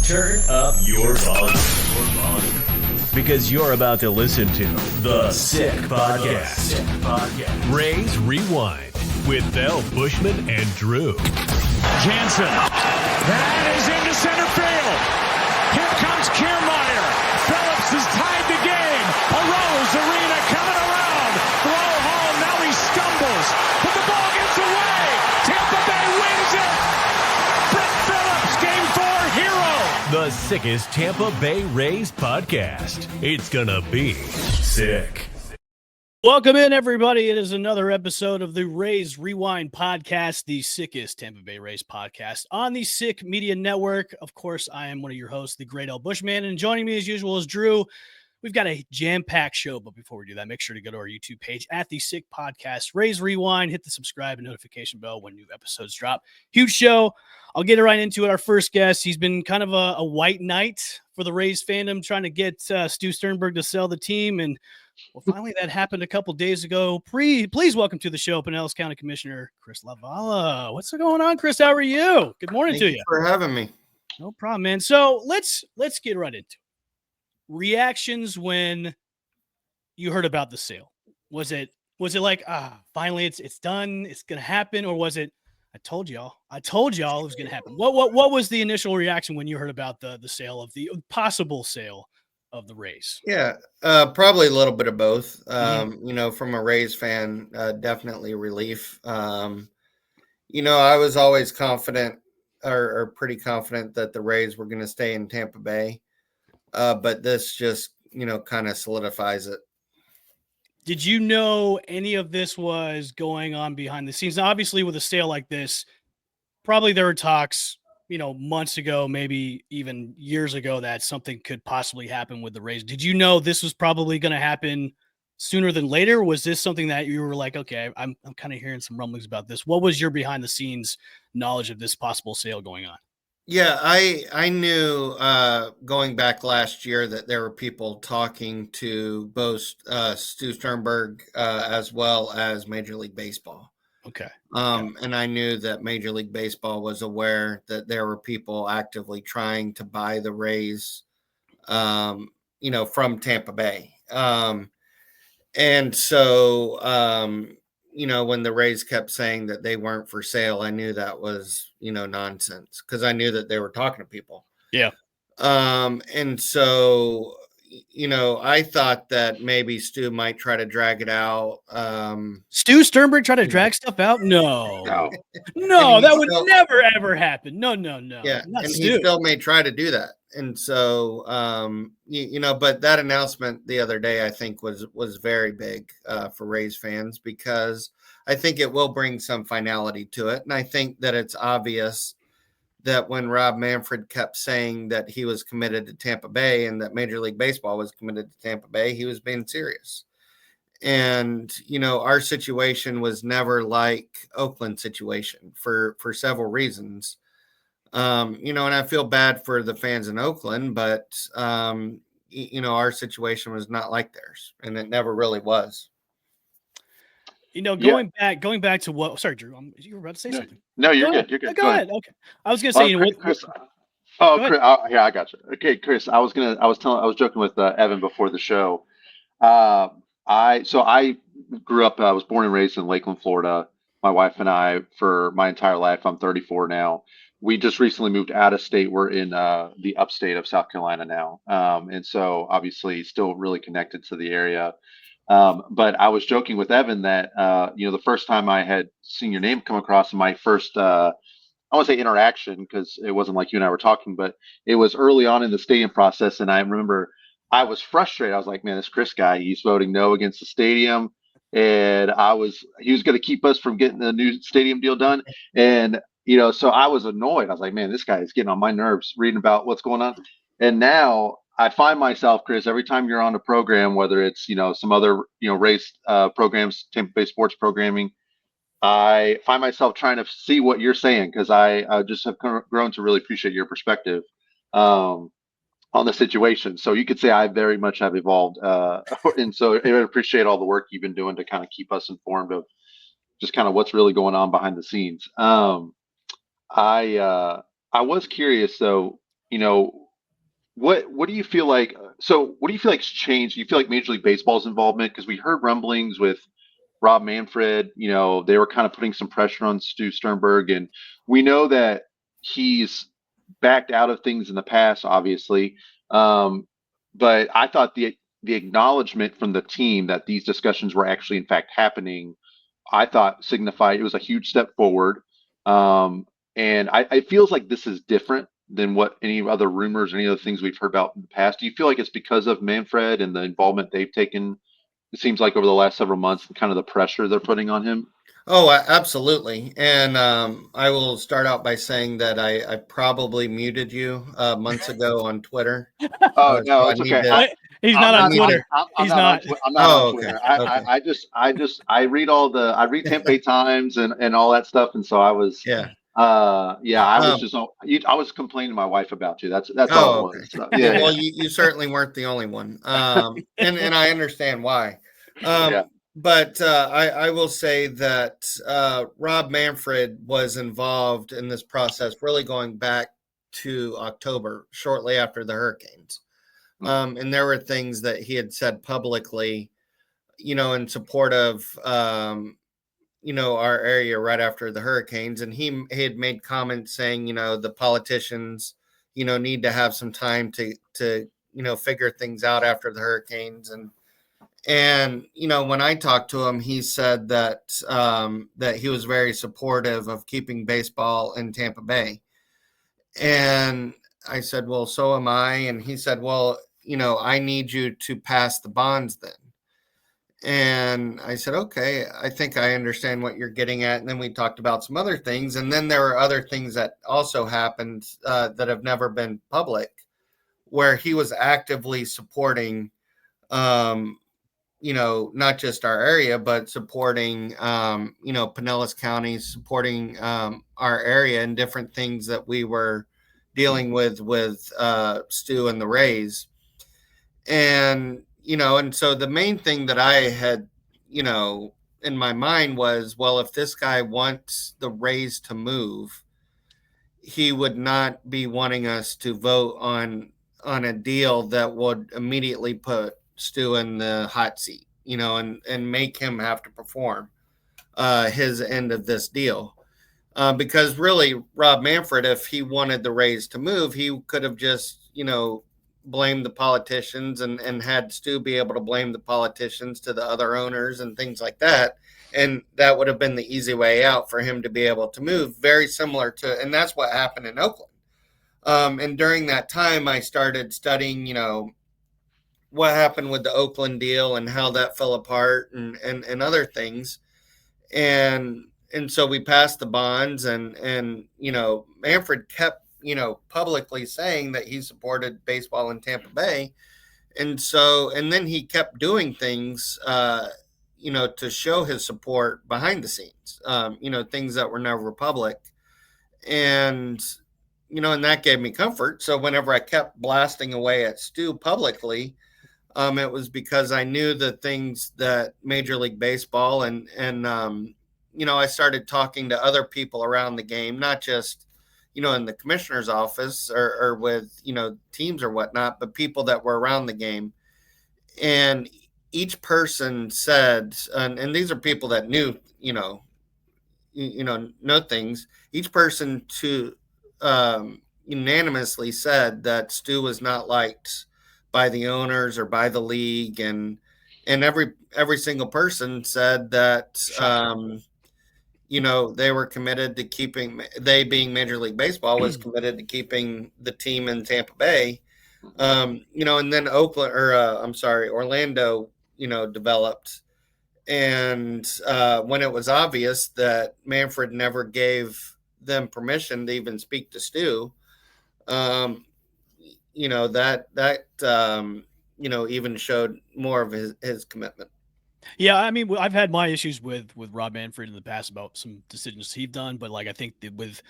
Turn up your volume. Because you're about to listen to The Sick Podcast. Rays Rewind with El Bushman and Drew. Jansen. That is into center field. Here comes Kiermaier. Phillips has tied the game. Arose Arena coming around. Throw home. Now he stumbles. But the ball gets away. Tampa Bay wins it. Brett Phillips, Game 4 hero. The sickest Tampa Bay Rays podcast. It's gonna be sick. Welcome in, everybody. It is another episode of the Rays Rewind podcast, the sickest Tampa Bay Rays podcast on the Sick Media Network. Of course, I am one of your hosts, the great El Bushman, and joining me as usual is Drew. We've got a jam-packed show, but before we do that, make sure to go to our YouTube page at the Sick Podcast, Rays Rewind, hit the subscribe and notification bell when new episodes drop. Huge show. I'll get right into it. Our first guest, he's been kind of a white knight for the Rays fandom, trying to get Stu Sternberg to sell the team, and well, finally that happened a couple days ago. Please welcome to the show, Pinellas County Commissioner Chris Latvala. What's going on, Chris? How are you? Good morning to you. Thank you for having me. No problem, man. So let's get right into it. Reactions when you heard about the sale. Was it like, finally it's done, it's gonna happen, or was it, I told y'all it was gonna happen? What was the initial reaction when you heard about the sale of the possible sale of the Rays? Yeah, probably a little bit of both. You know, from a Rays fan, definitely relief. I was always confident or pretty confident that the Rays were going to stay in Tampa Bay. But this just, kind of solidifies it. Did you know any of this was going on behind the scenes? Now, obviously, with a sale like this, probably there were talks, months ago, maybe even years ago, that something could possibly happen with the Rays. Did you know this was probably going to happen sooner than later? Was this something that you were like, okay, I'm kind of hearing some rumblings about this? What was your behind the scenes knowledge of this possible sale going on? Yeah, I knew going back last year that there were people talking to both Stu Sternberg as well as Major League Baseball. Okay. And I knew that Major League Baseball was aware that there were people actively trying to buy the Rays, from Tampa Bay. And so, when the Rays kept saying that they weren't for sale, I knew that was, nonsense, because I knew that they were talking to people. Yeah. And so, I thought that maybe Stu might try to drag it out. Stu Sternberg try to drag stuff out? No, that would never, ever happen. No. Yeah, and Stu. He still may try to do that. And so, but that announcement the other day, I think was very big for Rays fans, because I think it will bring some finality to it. And I think that it's obvious that when Rob Manfred kept saying that he was committed to Tampa Bay and that Major League Baseball was committed to Tampa Bay, he was being serious. And, our situation was never like Oakland situation for several reasons. And I feel bad for the fans in Oakland, but, our situation was not like theirs, and it never really was. Going back to what, sorry, Drew, you were about to say something. No, you're good. You're good. Go ahead. Okay. I was going to say, Chris, yeah, I got you. Okay, Chris, I was joking with Evan before the show. I grew up, I was born and raised in Lakeland, Florida. My wife and I, for my entire life, I'm 34 now. We just recently moved out of state. We're in the upstate of South Carolina now. And so obviously still really connected to the area. But I was joking with Evan that, the first time I had seen your name come across in my first, I want to say interaction, because it wasn't like you and I were talking, but it was early on in the stadium process. And I remember I was frustrated. I was like, man, this Chris guy, he's voting no against the stadium. And he was going to keep us from getting the new stadium deal done. And, so I was annoyed. I was like, man, this guy is getting on my nerves reading about what's going on. And now I find myself, Chris, every time you're on a program, whether it's, some other, race programs, Tampa Bay sports programming, I find myself trying to see what you're saying, because I just have grown to really appreciate your perspective on the situation. So you could say I very much have evolved. And so I appreciate all the work you've been doing to kind of keep us informed of just kind of what's really going on behind the scenes. I was curious, though, you know, what do you feel like? So, what do you feel like's changed? Do you feel like Major League Baseball's involvement? Because we heard rumblings with Rob Manfred. They were kind of putting some pressure on Stu Sternberg, and we know that he's backed out of things in the past, obviously. Um, but I thought the acknowledgement from the team that these discussions were actually, in fact, happening, I thought signified it was a huge step forward. And it feels like this is different than what any other rumors, any other things we've heard about in the past. Do you feel like it's because of Manfred and the involvement they've taken? It seems like over the last several months, and kind of the pressure they're putting on him. Oh, absolutely. And I will start out by saying that I probably muted you months ago on Twitter. Oh no, So I it's need okay. to. He's I'm not on not Twitter. I'm He's not not. I'm not on Oh, okay. Twitter. Okay. I read I read Tampa Bay Times and all that stuff, and so I was Yeah. yeah, I was Um, just I was complaining to my wife about you. That's all it oh, okay. was. So, Yeah. yeah, Well, yeah, you certainly weren't the only one. And I understand why. yeah. But I will say that Rob Manfred was involved in this process, really going back to October, shortly after the hurricanes. And there were things that he had said publicly, in support of, our area right after the hurricanes. And he had made comments saying, the politicians, need to have some time to figure things out after the hurricanes. And when I talked to him, he said that that he was very supportive of keeping baseball in Tampa Bay. And I said, well, so am I. And he said, well, I need you to pass the bonds then. And I said, okay, I think I understand what you're getting at. And then we talked about some other things. And then there were other things that also happened that have never been public, where he was actively supporting, not just our area, but supporting, Pinellas County, supporting our area and different things that we were dealing with Stu and the Rays. And so the main thing that I had, in my mind was, well, if this guy wants the Rays to move, he would not be wanting us to vote on a deal that would immediately put Stu in the hot seat, and make him have to perform his end of this deal. Because really, Rob Manfred, if he wanted the Rays to move, he could have just, blamed the politicians and had Stu be able to blame the politicians to the other owners and things like that. And that would have been the easy way out for him to be able to move, very similar to, and that's what happened in Oakland. And during that time, I started studying, what happened with the Oakland deal and how that fell apart and other things. And so we passed the bonds and Manfred kept, publicly saying that he supported baseball in Tampa Bay. And then he kept doing things, to show his support behind the scenes, things that were never public. And, and that gave me comfort. So whenever I kept blasting away at Stu publicly, it was because I knew the things that Major League Baseball and I started talking to other people around the game, not just, in the commissioner's office or with, teams or whatnot, but people that were around the game. And each person said, and these are people that knew, know things. Each person unanimously said that Stu was not liked by the owners or by the league, and every single person said that they were committed to keeping, they being Major League Baseball was committed to keeping the team in Tampa Bay. And then Orlando, developed. And when it was obvious that Manfred never gave them permission to even speak to Stu, even showed more of his commitment. Yeah, I mean, I've had my issues with Rob Manfred in the past about some decisions he's done, but like I think that with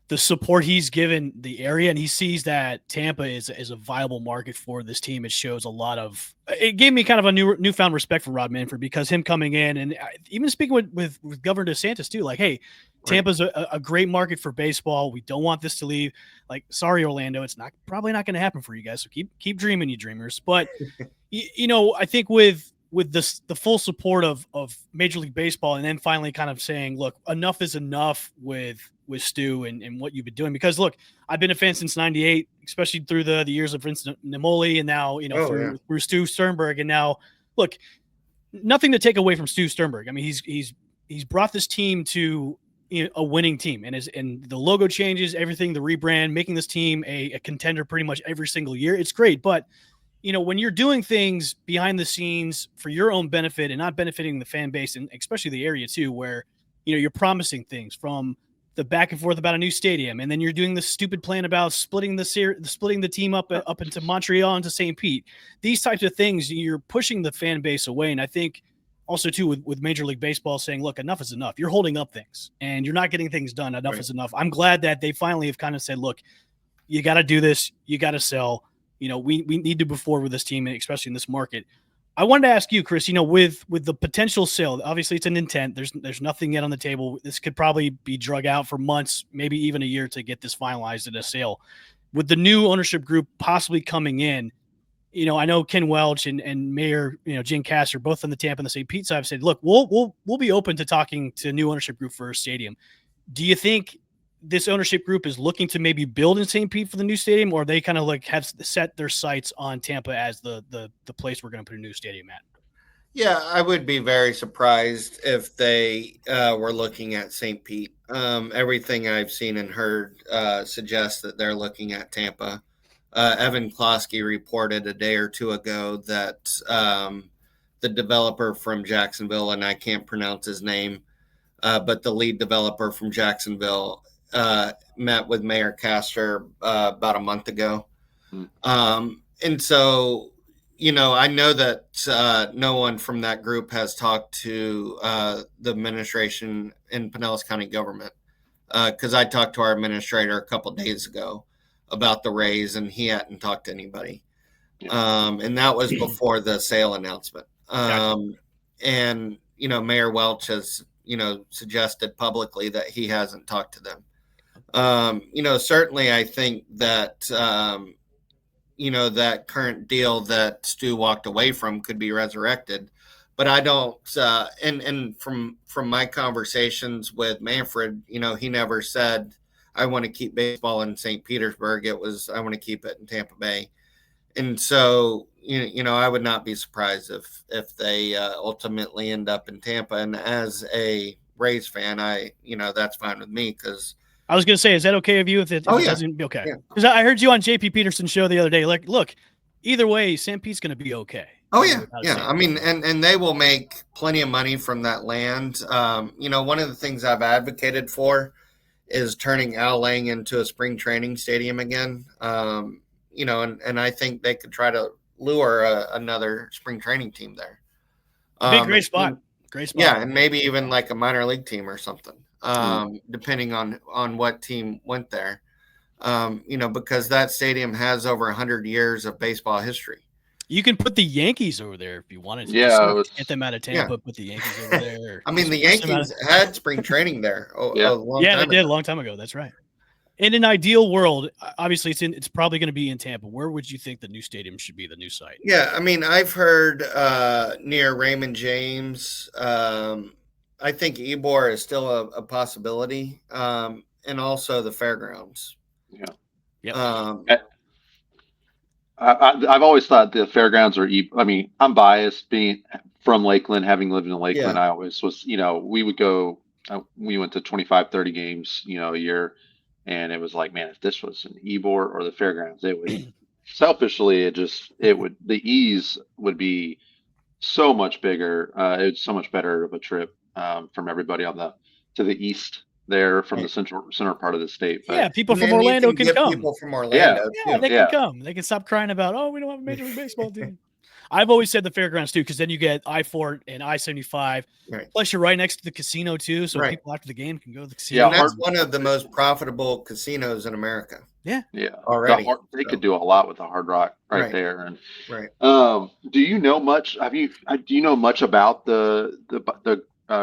the support he's given the area, and he sees that Tampa is a viable market for this team. It shows a lot of. It gave me kind of a newfound respect for Rob Manfred, because him coming in and even speaking with Governor DeSantis too, like, hey, Tampa's a great market for baseball. We don't want this to leave. Like, sorry, Orlando, it's probably not going to happen for you guys. So keep dreaming, you dreamers. But I think with the full support of Major League Baseball, and then finally kind of saying, look, enough is enough with Stu and what you've been doing. Because look, I've been a fan since '98, especially through the years of Vincent Nemoli, and now through Stu Sternberg, and now look, nothing to take away from Stu Sternberg. I mean, he's brought this team to a winning team, and the logo changes, everything, the rebrand, making this team a contender pretty much every single year. It's great, but when you're doing things behind the scenes for your own benefit and not benefiting the fan base, and especially the area too, where you're promising things from the back and forth about a new stadium, and then you're doing the stupid plan about splitting the team up into Montreal and to St. Pete. These types of things, you're pushing the fan base away. And I think also too with Major League Baseball saying, look, enough is enough. You're holding up things and you're not getting things done. Enough is enough. I'm glad that they finally have kind of said, look, you got to do this. You got to sell. We need to move forward with this team, especially in this market. I wanted to ask you, Chris, with the potential sale, obviously it's an intent. There's nothing yet on the table. This could probably be drug out for months, maybe even a year to get this finalized at a sale. With the new ownership group possibly coming in, I know Ken Welch and Mayor, Jim Castor, both on the Tampa and the St. Pete side, have said, look, we'll be open to talking to new ownership group for a stadium. Do you think this ownership group is looking to maybe build in St. Pete for the new stadium, or they kind of like have set their sights on Tampa as the place we're going to put a new stadium at? Yeah, I would be very surprised if they were looking at St. Pete. Everything I've seen and heard suggests that they're looking at Tampa. Evan Klosky reported a day or two ago that the developer from Jacksonville, and I can't pronounce his name, but the lead developer from Jacksonville met with Mayor Castor about a month ago. And so, I know that no one from that group has talked to the administration in Pinellas County government, because I talked to our administrator a couple days ago about the Rays, and he hadn't talked to anybody. And that was before the sale announcement. And, Mayor Welch has, suggested publicly that he hasn't talked to them. Certainly I think that, that current deal that Stu walked away from could be resurrected, but I don't, and from my conversations with Manfred, he never said, I want to keep baseball in St. Petersburg. It was, I want to keep it in Tampa Bay. And so, I would not be surprised if they ultimately end up in Tampa. And as a Rays fan, that's fine with me, because I was going to say, is that okay with you if it doesn't be okay? Because I heard you on JP Peterson's show the other day. Like, look, either way, St. Pete's going to be okay. Oh, yeah. Yeah. I mean, and they will make plenty of money from that land. One of the things I've advocated for is turning Al Lang into a spring training stadium again. And I think they could try to lure another spring training team there. Great spot. Great spot. Yeah, and maybe even like a minor league team or something, depending on what team went there. Because that stadium has over 100 years of baseball history. You can put the Yankees over there if you wanted to. Yeah, get them out of Tampa, put the Yankees over there. I mean, the Yankees had spring training there. They did a long time ago. That's right. In an ideal world, obviously it's probably going to be in Tampa. Where would you think the new stadium should be, the new site? Yeah, I mean, I've heard near Raymond James. I think Ybor is still a possibility, and also the fairgrounds. Yeah. Yep. I've always thought the fairgrounds are. I mean, I'm biased being from Lakeland, having lived in Lakeland. Yeah. I always was. We would go. We went to 25, 30 games, a year. And it was like, man, if this was an Ybor or the fairgrounds, it would selfishly, the ease would be so much bigger. It's so much better of a trip from everybody to the east there from the center part of the state. But, people from Orlando can come. People from Orlando, they can come. They can stop crying about, we don't have a Major League Baseball team. I've always said the fairgrounds too, because then you get I-4 and I-75. Right. Plus, you're right next to the casino too, so Right. people after the game can go to the casino. And that's one of the most profitable casinos in America. Yeah. Already. They could do a lot with the Hard Rock right there. And do you know much? Do you know much about the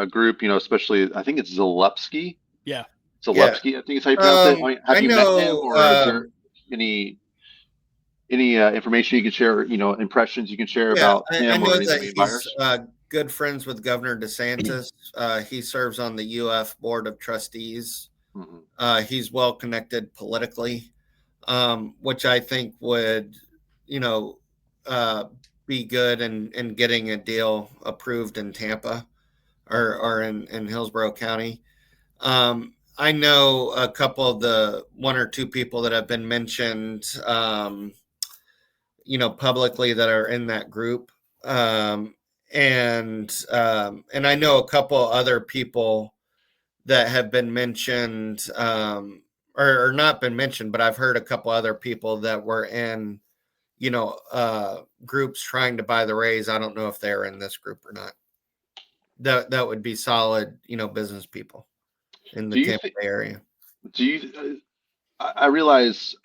group? You know, especially I think it's Zalewski. Yeah. Zalewski, I think is how you pronounce it. I mean, have you met him, or is there any information you can share? You know, impressions you can share about him? I know or that he's good friends with Governor DeSantis. He serves on the UF Board of Trustees. Mm-hmm. He's well connected politically, which I think would, be good in getting a deal approved in Tampa or in Hillsborough County. I know a couple of the one or two people that have been mentioned, publicly that are in that group. And I know a couple other people that have been mentioned, or not been mentioned, but I've heard a couple other people that were in, groups trying to buy the Rays. I don't know if they're in this group or not. That would be solid, business people in the Tampa Bay area. I realize,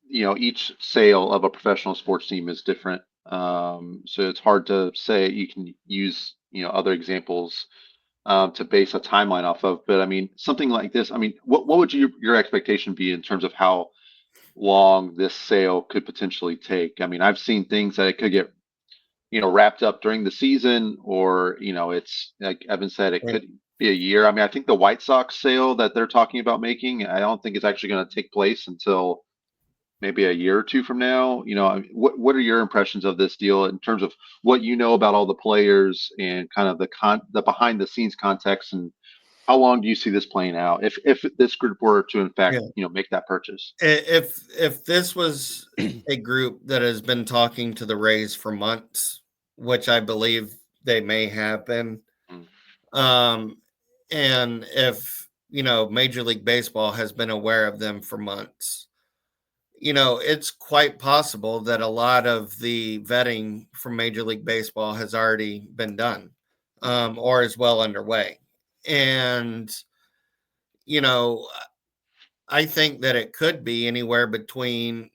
each sale of a professional sports team is different. So it's hard to say. You can use, other examples to base a timeline off of. But I mean, something like this, I mean, what would your expectation be in terms of how long this sale could potentially take? I mean, I've seen things that it could get, wrapped up during the season, or, it's like Evan said, it could be a year. I mean, I think the White Sox sale that they're talking about making, I don't think it's actually going to take place until maybe a year or two from now. What are your impressions of this deal in terms of what you know about all the players and kind of the behind the scenes context, and how long do you see this playing out if this group were to in fact make that purchase? If this was a group that has been talking to the Rays for months, which I believe they may have been, and if Major League Baseball has been aware of them for months, it's quite possible that a lot of the vetting from Major League Baseball has already been done, or is well underway. And, I think that it could be anywhere between,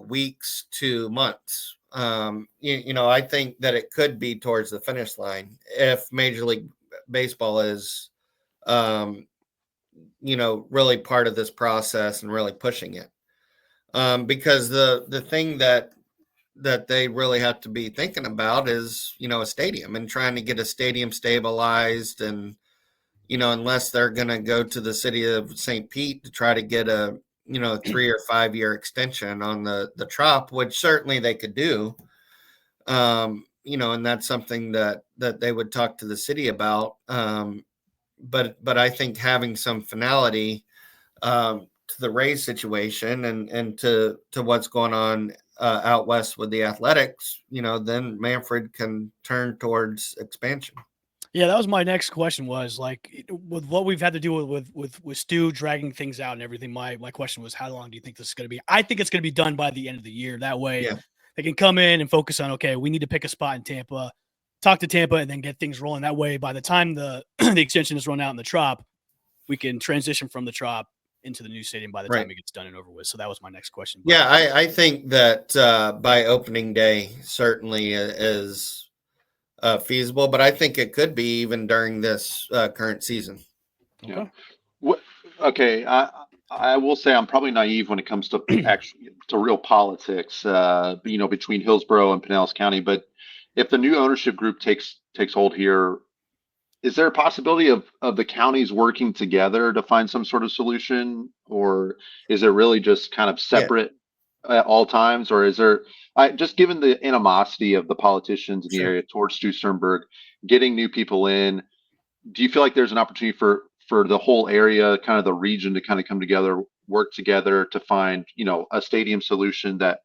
weeks to months. I think that it could be towards the finish line if Major League Baseball is, really part of this process and really pushing it. Because the thing that they really have to be thinking about is, a stadium and trying to get a stadium stabilized. And, unless they're going to go to the city of St. Pete to try to get a, 3 or 5 year extension on the Trop, which certainly they could do. And that's something that they would talk to the city about. But I think having some finality, to the Rays situation and to what's going on out west with the Athletics, then Manfred can turn towards expansion. Yeah, that was my next question. Was like, with what we've had to do with Stu dragging things out and everything. My question was, how long do you think this is going to be? I think it's going to be done by the end of the year. That way, they can come in and focus on, okay, we need to pick a spot in Tampa, talk to Tampa, and then get things rolling. That way, by the time the the extension is run out in the Trop, we can transition from the Trop into the new stadium by the time it gets done and over with. So that was my next question. Yeah, I think that by opening day certainly is feasible, but I think it could be even during this current season. Okay. I will say I'm probably naive when it comes to to real politics, between Hillsborough and Pinellas County. But if the new ownership group takes hold here, is there a possibility of the counties working together to find some sort of solution, or is it really just kind of separate at all times? Or is there, just given the animosity of the politicians in the area towards Stu Sternberg, getting new people in, do you feel like there's an opportunity for the whole area, kind of the region, to kind of come together, work together to find, a stadium solution that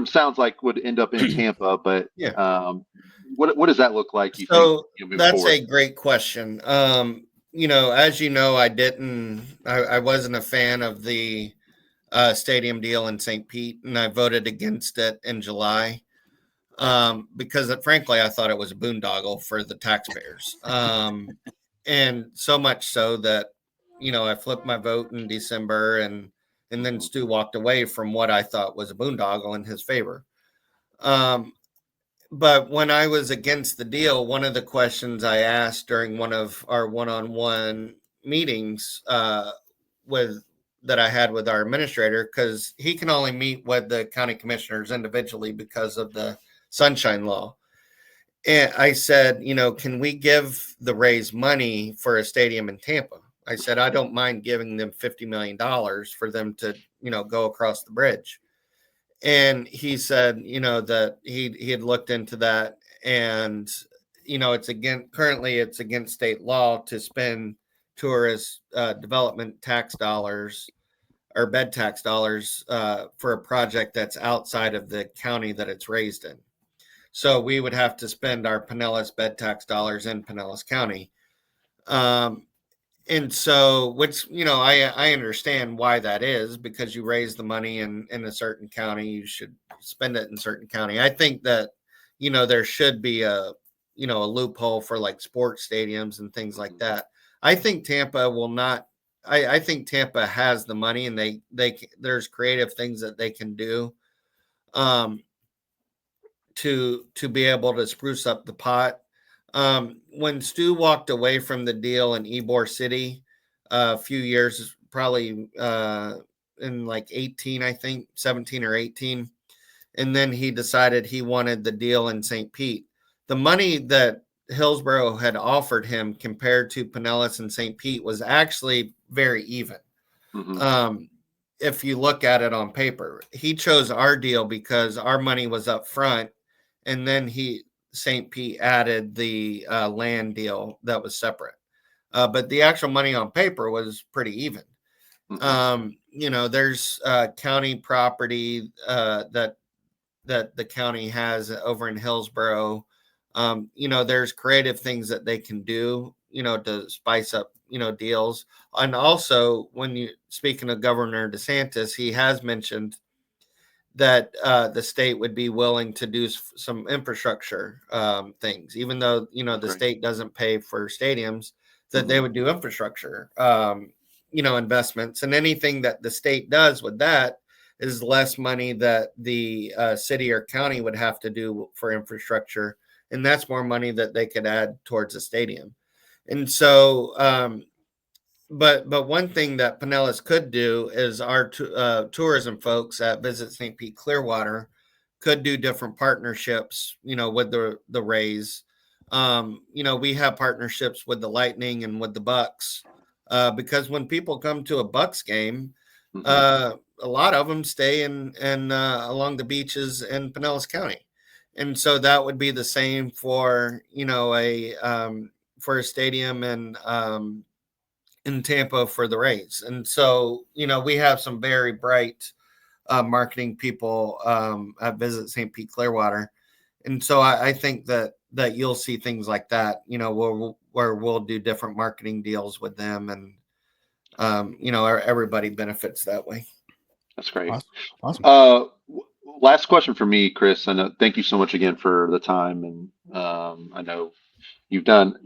sounds like would end up in Tampa, but what does that look like? That's a great question. As I wasn't a fan of the stadium deal in St. Pete, and I voted against it in July. because frankly, I thought it was a boondoggle for the taxpayers. And so much so that, I flipped my vote in December, and then Stu walked away from what I thought was a boondoggle in his favor. But when I was against the deal, one of the questions I asked during one of our one-on-one meetings that I had with our administrator, because he can only meet with the county commissioners individually because of the Sunshine Law. And I said, can we give the Rays money for a stadium in Tampa? I said, I don't mind giving them $50 million for them to, go across the bridge. And he said, that he had looked into that, and, currently it's against state law to spend tourist development tax dollars or bed tax dollars for a project that's outside of the county that it's raised in. So we would have to spend our Pinellas bed tax dollars in Pinellas County. And so, which, I understand why that is, because you raise the money in a certain county, you should spend it in a certain county. I think that, there should be a loophole for like sports stadiums and things like that. I think Tampa will not. I think Tampa has the money, and there's creative things that they can do to be able to spruce up the pot. When Stu walked away from the deal in Ybor City a few years, probably in like 18, I think 17 or 18, and then he decided he wanted the deal in St. Pete. The money that Hillsborough had offered him compared to Pinellas and St. Pete was actually very even. Mm-hmm. If you look at it on paper, he chose our deal because our money was up front, and then St. Pete added the land deal that was separate. But the actual money on paper was pretty even. Mm-hmm. There's county property that the county has over in Hillsborough. There's creative things that they can do, to spice up, deals. And also, speaking of Governor DeSantis, he has mentioned that the state would be willing to do some infrastructure things, even though, the state doesn't pay for stadiums, that they would do infrastructure, investments. And anything that the state does with that is less money that the city or county would have to do for infrastructure. And that's more money that they could add towards a stadium. And so, but one thing that Pinellas could do is our tourism folks at Visit St. Pete Clearwater could do different partnerships, with the Rays. We have partnerships with the Lightning and with the Bucks, because when people come to a Bucks game, a lot of them stay in along the beaches in Pinellas County. And so that would be the same for, for a stadium in Tampa for the Rays. And so, we have some very bright marketing people at Visit St. Pete Clearwater. And so I think that you'll see things like that, where we'll do different marketing deals with them, and, everybody benefits that way. That's great. Awesome. Last question for me, Chris. I know. Thank you so much again for the time, and I know you've done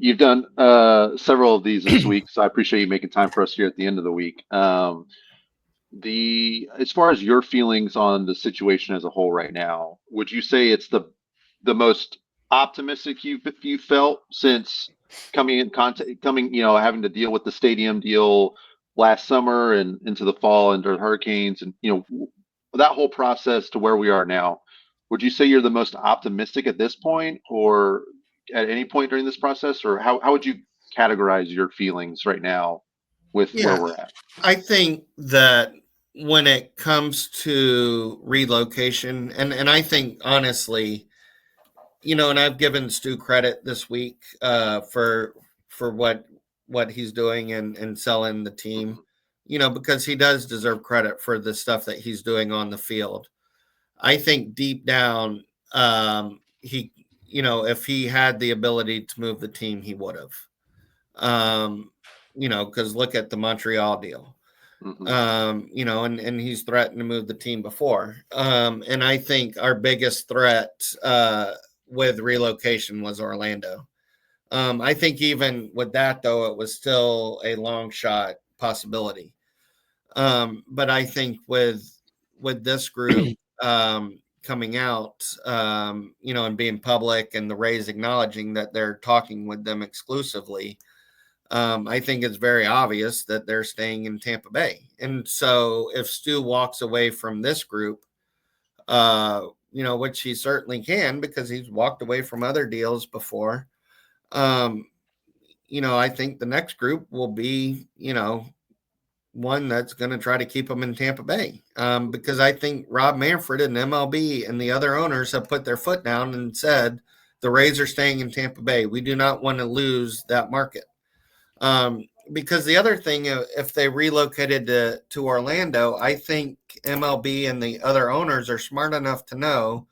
several of these this week, so I appreciate you making time for us here at the end of the week. As far as your feelings on the situation as a whole right now, would you say it's the most optimistic you felt since having to deal with the stadium deal last summer and into the fall and during hurricanes, and that whole process to where we are now? Would you say you're the most optimistic at this point, or at any point during this process, or how would you categorize your feelings right now with where we're at? I think that when it comes to relocation, and I think honestly, and I've given Stu credit this week for what he's doing and selling the team, because he does deserve credit for the stuff that he's doing on the field. I think deep down, he, if he had the ability to move the team, he would have. Because look at the Montreal deal. You know, and he's threatened to move the team before. And I think our biggest threat with relocation was Orlando. I think even with that, though, it was still a long shot possibility. But I think with this group coming out, you know, and being public, and the Rays acknowledging that they're talking with them exclusively, I think it's very obvious that they're staying in Tampa Bay. And so if Stu walks away from this group, you know, which he certainly can because he's walked away from other deals before, you know, I think the next group will be, you know, one that's going to try to keep him in Tampa Bay, because I think Rob Manfred and MLB and the other owners have put their foot down and said the Rays are staying in Tampa Bay. We do not want to lose that market. Because the other thing, if they relocated to Orlando, I think MLB and the other owners are smart enough to know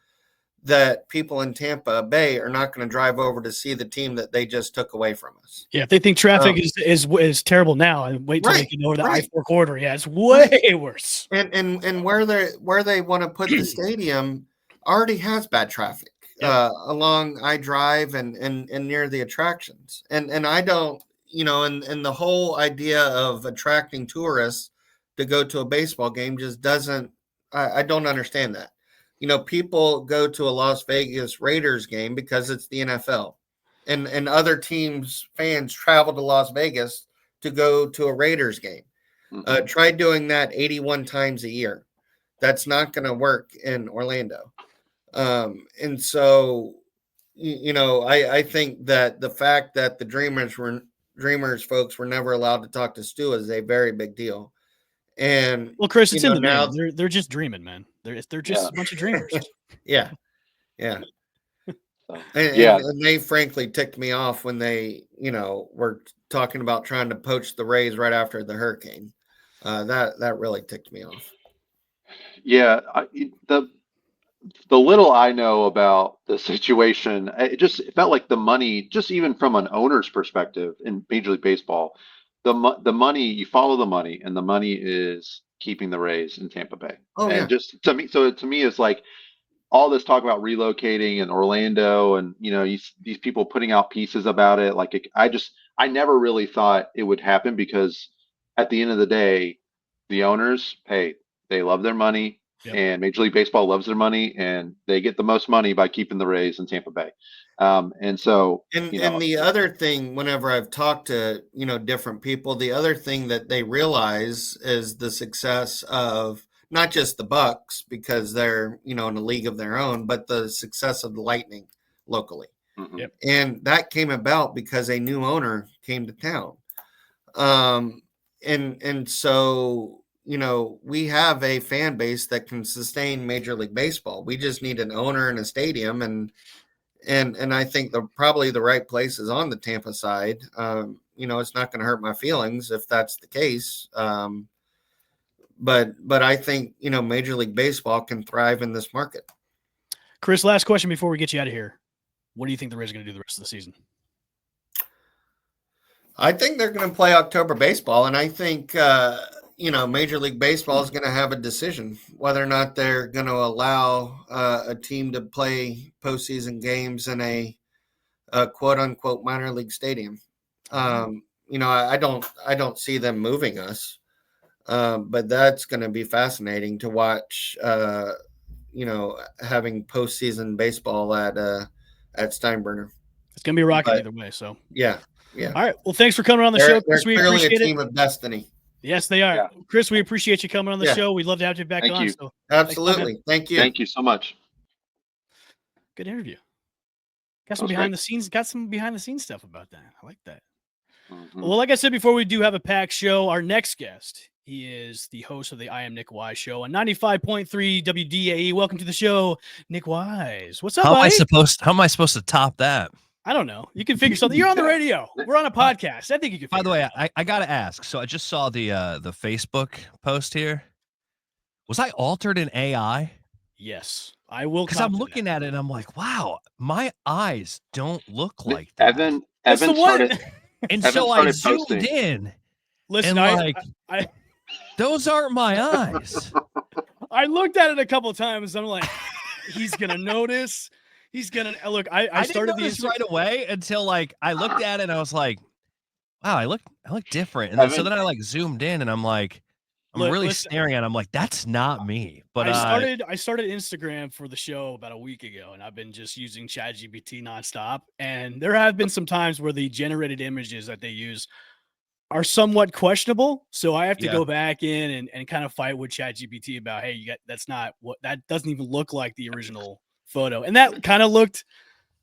that people in Tampa Bay are not going to drive over to see the team that they just took away from us. Yeah, if they think traffic is terrible now, and wait till they can go to the I-4 corridor. Yeah, it's way worse. And where they want to put the stadium already has bad traffic along I Drive and near the attractions. And I don't, you know, and the whole idea of attracting tourists to go to a baseball game just doesn't. I don't understand that. You know, people go to a Las Vegas Raiders game because it's the NFL, and other teams' fans travel to Las Vegas to go to a Raiders game. Try doing that 81 times a year. That's not going to work in Orlando. And so, you know, I think that the fact that the Dreamers folks were never allowed to talk to Stu is a very big deal. And well, Chris, it's in the now they're just dreaming, man. They're just a bunch of dreamers. Yeah. And they frankly ticked me off when they, you know, were talking about trying to poach the Rays right after the hurricane. That really ticked me off. Yeah, the little I know about the situation, it felt like the money, just even from an owner's perspective in Major League Baseball, the money, you follow the money, and the money is keeping the Rays in Tampa Bay. Just to me, it's like all this talk about relocating and Orlando, and you know, these people putting out pieces about it. Like I never really thought it would happen, because at the end of the day, the owners, hey, they love their money. Yep. And Major League Baseball loves their money, and they get the most money by keeping the Rays in Tampa Bay. And the other thing, whenever I've talked to, you know, different people, the other thing that they realize is the success of not just the Bucks, because they're, you know, in a league of their own, but the success of the Lightning locally. Mm-hmm. Yep. And that came about because a new owner came to town. And so, you know, we have a fan base that can sustain Major League Baseball. We just need an owner and a stadium, and I think probably the right place is on the Tampa side. You know, it's not going to hurt my feelings if that's the case. But I think, you know, Major League Baseball can thrive in this market. Chris, last question before we get you out of here. What do you think the Rays are going to do the rest of the season? I think they're going to play October baseball, and I think you know, Major League Baseball is going to have a decision whether or not they're going to allow a team to play postseason games in a quote unquote minor league stadium. You know, I don't see them moving us, but that's going to be fascinating to watch. You know, having postseason baseball at Steinbrenner. It's going to be a rocket either way. So yeah. All right. Well, thanks for coming on the show, Chris. They're clearly a team of destiny. Yes, they are. Yeah. Chris, we appreciate you coming on the show. We'd love to have you back on. So absolutely. Thank you. Thank you so much. Good interview. Got some behind the scenes stuff about that. I like that. Mm-hmm. Well, like I said before, we do have a packed show. Our next guest, he is the host of the I Am Nick Wize show on 95.3 WDAE. Welcome to the show, Nick Wize. What's up, How am I supposed to top that? I don't know. You can figure something. You're on the radio. We're on a podcast. I think you can. By the way, I got to ask. So I just saw the Facebook post here. Was I altered in AI? Yes, I will. Because I'm looking at it and I'm like, wow, my eyes don't look like that. Evan started. And so I zoomed in. Listen, Those aren't my eyes. I looked at it a couple of times. I'm like, he's gonna notice. He's gonna look. I started didn't notice right away until like I looked at it and I was like, wow, I look different. And then so then I like zoomed in and I'm like, I'm really staring at it. I'm like, that's not me. But I started Instagram for the show about a week ago, and I've been just using ChatGPT nonstop. And there have been some times where the generated images that they use are somewhat questionable. So I have to go back in and kind of fight with ChatGPT about, hey, that doesn't even look like the original photo. And that kind of looked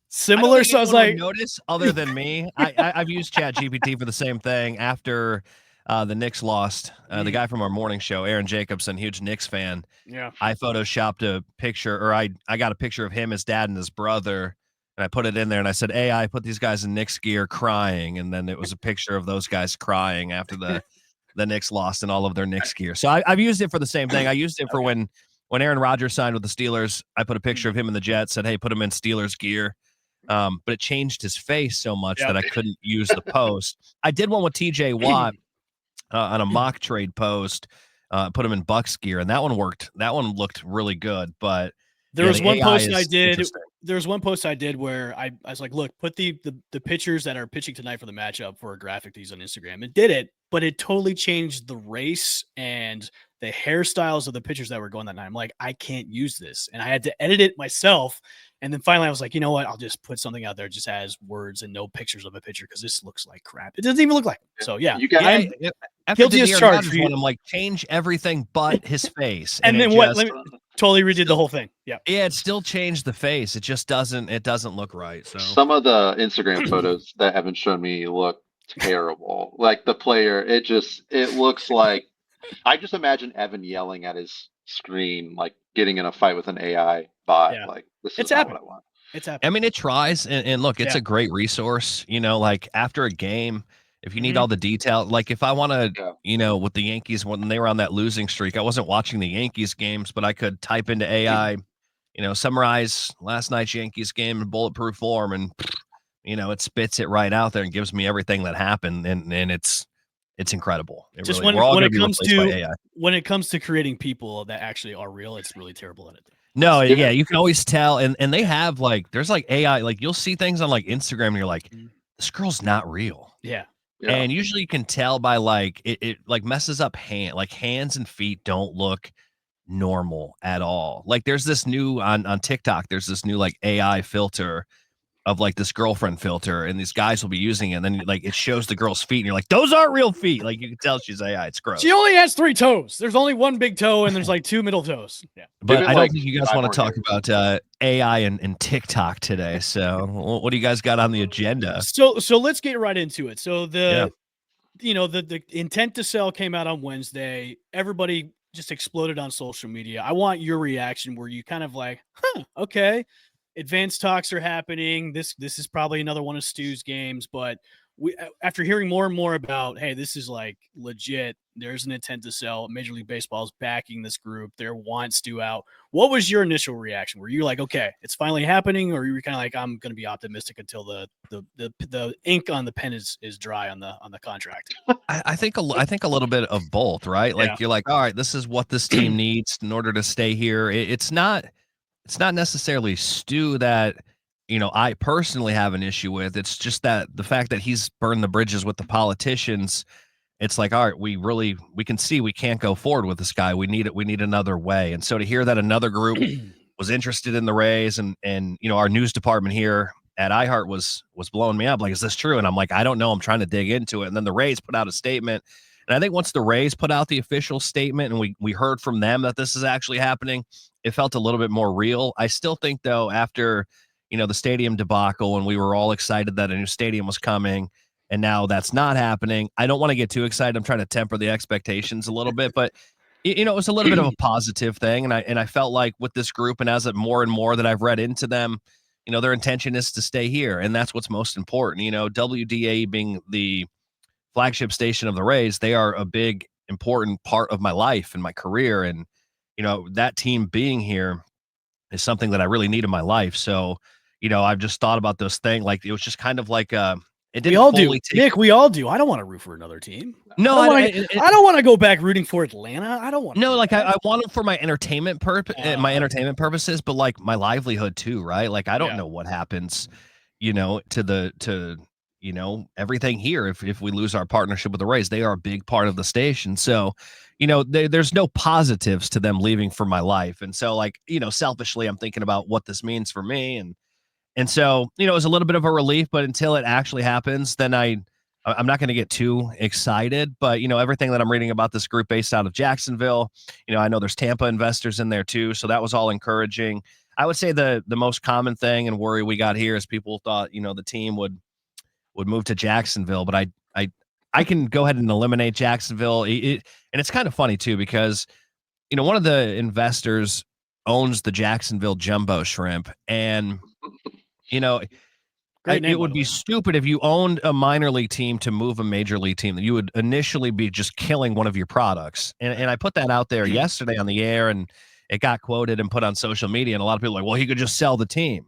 similar. So I was like, notice other than me. I've used ChatGPT for the same thing after the Knicks lost. The guy from our morning show, Aaron Jacobson, huge Knicks fan. Yeah. I photoshopped a picture, or I got a picture of him, his dad, and his brother. And I put it in there and I said, AI, put these guys in Knicks gear crying. And then it was a picture of those guys crying after the Knicks lost in all of their Knicks gear. So I've used it for the same thing. I used it for when Aaron Rodgers signed with the Steelers. I put a picture of him in the Jets, said, hey, put him in Steelers gear. But it changed his face so much that I couldn't use the post. I did one with TJ Watt on a mock trade post, put him in Bucks gear, and that one worked. That one looked really good, but there was one post I did. There's one post I did where I was like, look, put the pitchers that are pitching tonight for the matchup for a graphic to use on Instagram. It did it, but it totally changed the race and the hairstyles of the pitchers that were going that night. I'm like, I can't use this. And I had to edit it myself. And then finally I was like, you know what? I'll just put something out there that just has words and no pictures of a pitcher because this looks like crap. It doesn't even look like it. So yeah. Guilty as charged. I'm like, change everything but his face. And then what? Totally redid the whole thing. Yeah. Yeah, it still changed the face. It just doesn't look right. So some of the Instagram photos that haven't shown me look terrible. Like the player, it looks like I just imagine Evan yelling at his screen, like getting in a fight with an AI bot. Yeah. Like this is not what I want. It's happening. I mean, it tries, and look, it's a great resource. Like after a game, if you need all the detail, like if I want to, with the Yankees when they were on that losing streak, I wasn't watching the Yankees games, but I could type into AI, summarize last night's Yankees game in bulletproof form, and it spits it right out there and gives me everything that happened, and it's incredible. Just really, when it comes to creating people that actually are real, it's really terrible at it. No, yeah, you can always tell, and they have there's AI, you'll see things on Instagram, and you're like, this girl's not real. Yeah. Yeah. And usually you can tell by it messes up hands and feet don't look normal at all. There's this new on TikTok, there's this new AI filter of this girlfriend filter, and these guys will be using it, and then it shows the girl's feet and you're like, those aren't real feet. You can tell she's AI. It's gross. She only has 3 toes. There's only 1 big toe and there's 2 middle toes. Yeah. But I don't think you guys want to talk about AI and TikTok today. So what do you guys got on the agenda? So let's get right into it. So the intent to sell came out on Wednesday. Everybody just exploded on social media. I want your reaction where you kind of okay. Advanced talks are happening. This is probably another one of Stu's games, but after hearing more and more about, hey, this is legit. There's an intent to sell. Major League Baseball is backing this group. They want Stu out. What was your initial reaction? Were you like, okay, it's finally happening, or you were kind of like, I'm going to be optimistic until the ink on the pen is dry on the contract? I think a little bit of both, right? You're like, all right, this is what this team needs in order to stay here. It's not necessarily Stu that I personally have an issue with. It's just that the fact that he's burned the bridges with the politicians. It's all right, we can see we can't go forward with this guy. We need another way. And so to hear that another group was interested in the Rays, and our news department here at iHeart was blowing me up. Is this true? And I'm like, I don't know. I'm trying to dig into it. And then the Rays put out a statement. And I think once the Rays put out the official statement and we heard from them that this is actually happening, it felt a little bit more real. I still think, though, after, the stadium debacle, and we were all excited that a new stadium was coming, and now that's not happening, I don't want to get too excited. I'm trying to temper the expectations a little bit, but, it was a little bit of a positive thing. And I felt like with this group, and as it more and more that I've read into them, their intention is to stay here. And that's what's most important. WDA being the flagship station of the Rays, they are a big, important part of my life and my career. And, that team being here is something that I really need in my life. So, I've just thought about this thing. It was just kind of It didn't We all do, fully take. Nick. We all do. I don't want to root for another team. No, I don't want to go back rooting for Atlanta. I don't want. No, like I want them for my entertainment purposes, but like my livelihood too, right? Like I don't know what happens, to everything here if we lose our partnership with the Rays. They are a big part of the station, so there's no positives to them leaving for my life, and so like selfishly, I'm thinking about what this means for me, and so it was a little bit of a relief, but until it actually happens, then I'm not going to get too excited, but everything that I'm reading about this group based out of Jacksonville, I know there's Tampa investors in there too, so that was all encouraging. I would say the most common thing and worry we got here is people thought the team would move to Jacksonville, but I can go ahead and eliminate Jacksonville. And it's kind of funny too because one of the investors owns the Jacksonville Jumbo Shrimp, and it would be stupid if you owned a minor league team to move a major league team. You would initially be just killing one of your products. And I put that out there yesterday on the air, and it got quoted and put on social media. And a lot of people are like, well, he could just sell the team.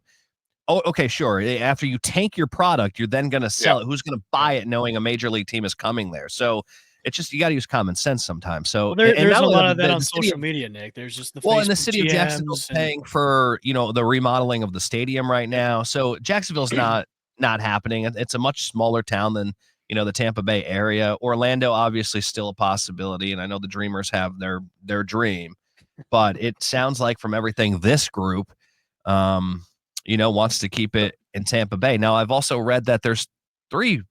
Oh, okay, sure. After you tank your product, you're then going to sell it. Who's going to buy it knowing a major league team is coming there? So it's just, you got to use common sense sometimes. So there's a lot of that on social media, Nick. There's just the and the city of Jacksonville's paying for the remodeling of the stadium right now. So Jacksonville's not happening. It's a much smaller town than the Tampa Bay area. Orlando obviously still a possibility, and I know the Dreamers have their dream, but it sounds like from everything this group wants to keep it in Tampa Bay. Now I've also read that there's 3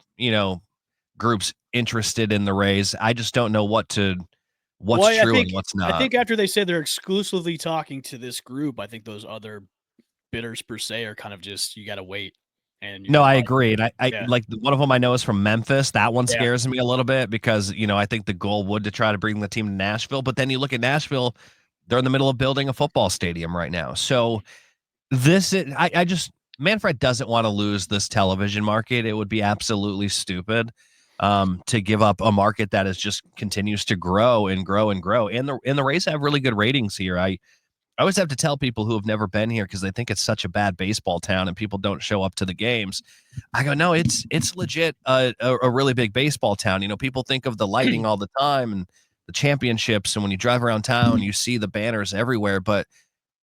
groups interested in the Rays. I just don't know what's true and what's not. I think after they say they're exclusively talking to this group, I think those other bidders per se are kind of just, you got to wait. And no, I agree. And I like one of them I know is from Memphis. That one scares me a little bit because, I think the goal would to try to bring the team to Nashville. But then you look at Nashville, they're in the middle of building a football stadium right now. So Manfred doesn't want to lose this television market. It would be absolutely stupid to give up a market that is just continues to grow and grow and grow. And the Rays have really good ratings here. I always have to tell people who have never been here because they think it's such a bad baseball town and people don't show up to the games. I go, no, it's legit a really big baseball town. People think of the Lightning all the time and the championships, and when you drive around town, you see the banners everywhere. But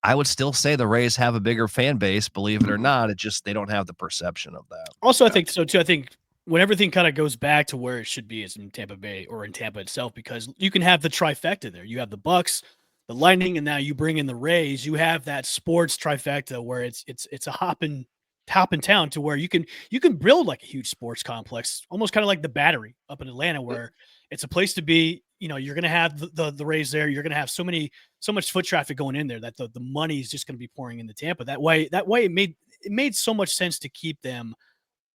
I would still say the Rays have a bigger fan base, believe it or not. It just they don't have the perception of that. Also, I think so too. I think when everything kind of goes back to where it should be is in Tampa Bay or in Tampa itself, because you can have the trifecta there. You have the Bucks, the Lightning, and now you bring in the Rays. You have that sports trifecta where it's a hopping town to where you can build like a huge sports complex, almost kind of like the Battery up in Atlanta, where it's a place to be. You're going to have the Rays there. You're going to have so much foot traffic going in there that the money is just going to be pouring into Tampa. That way it made so much sense to keep them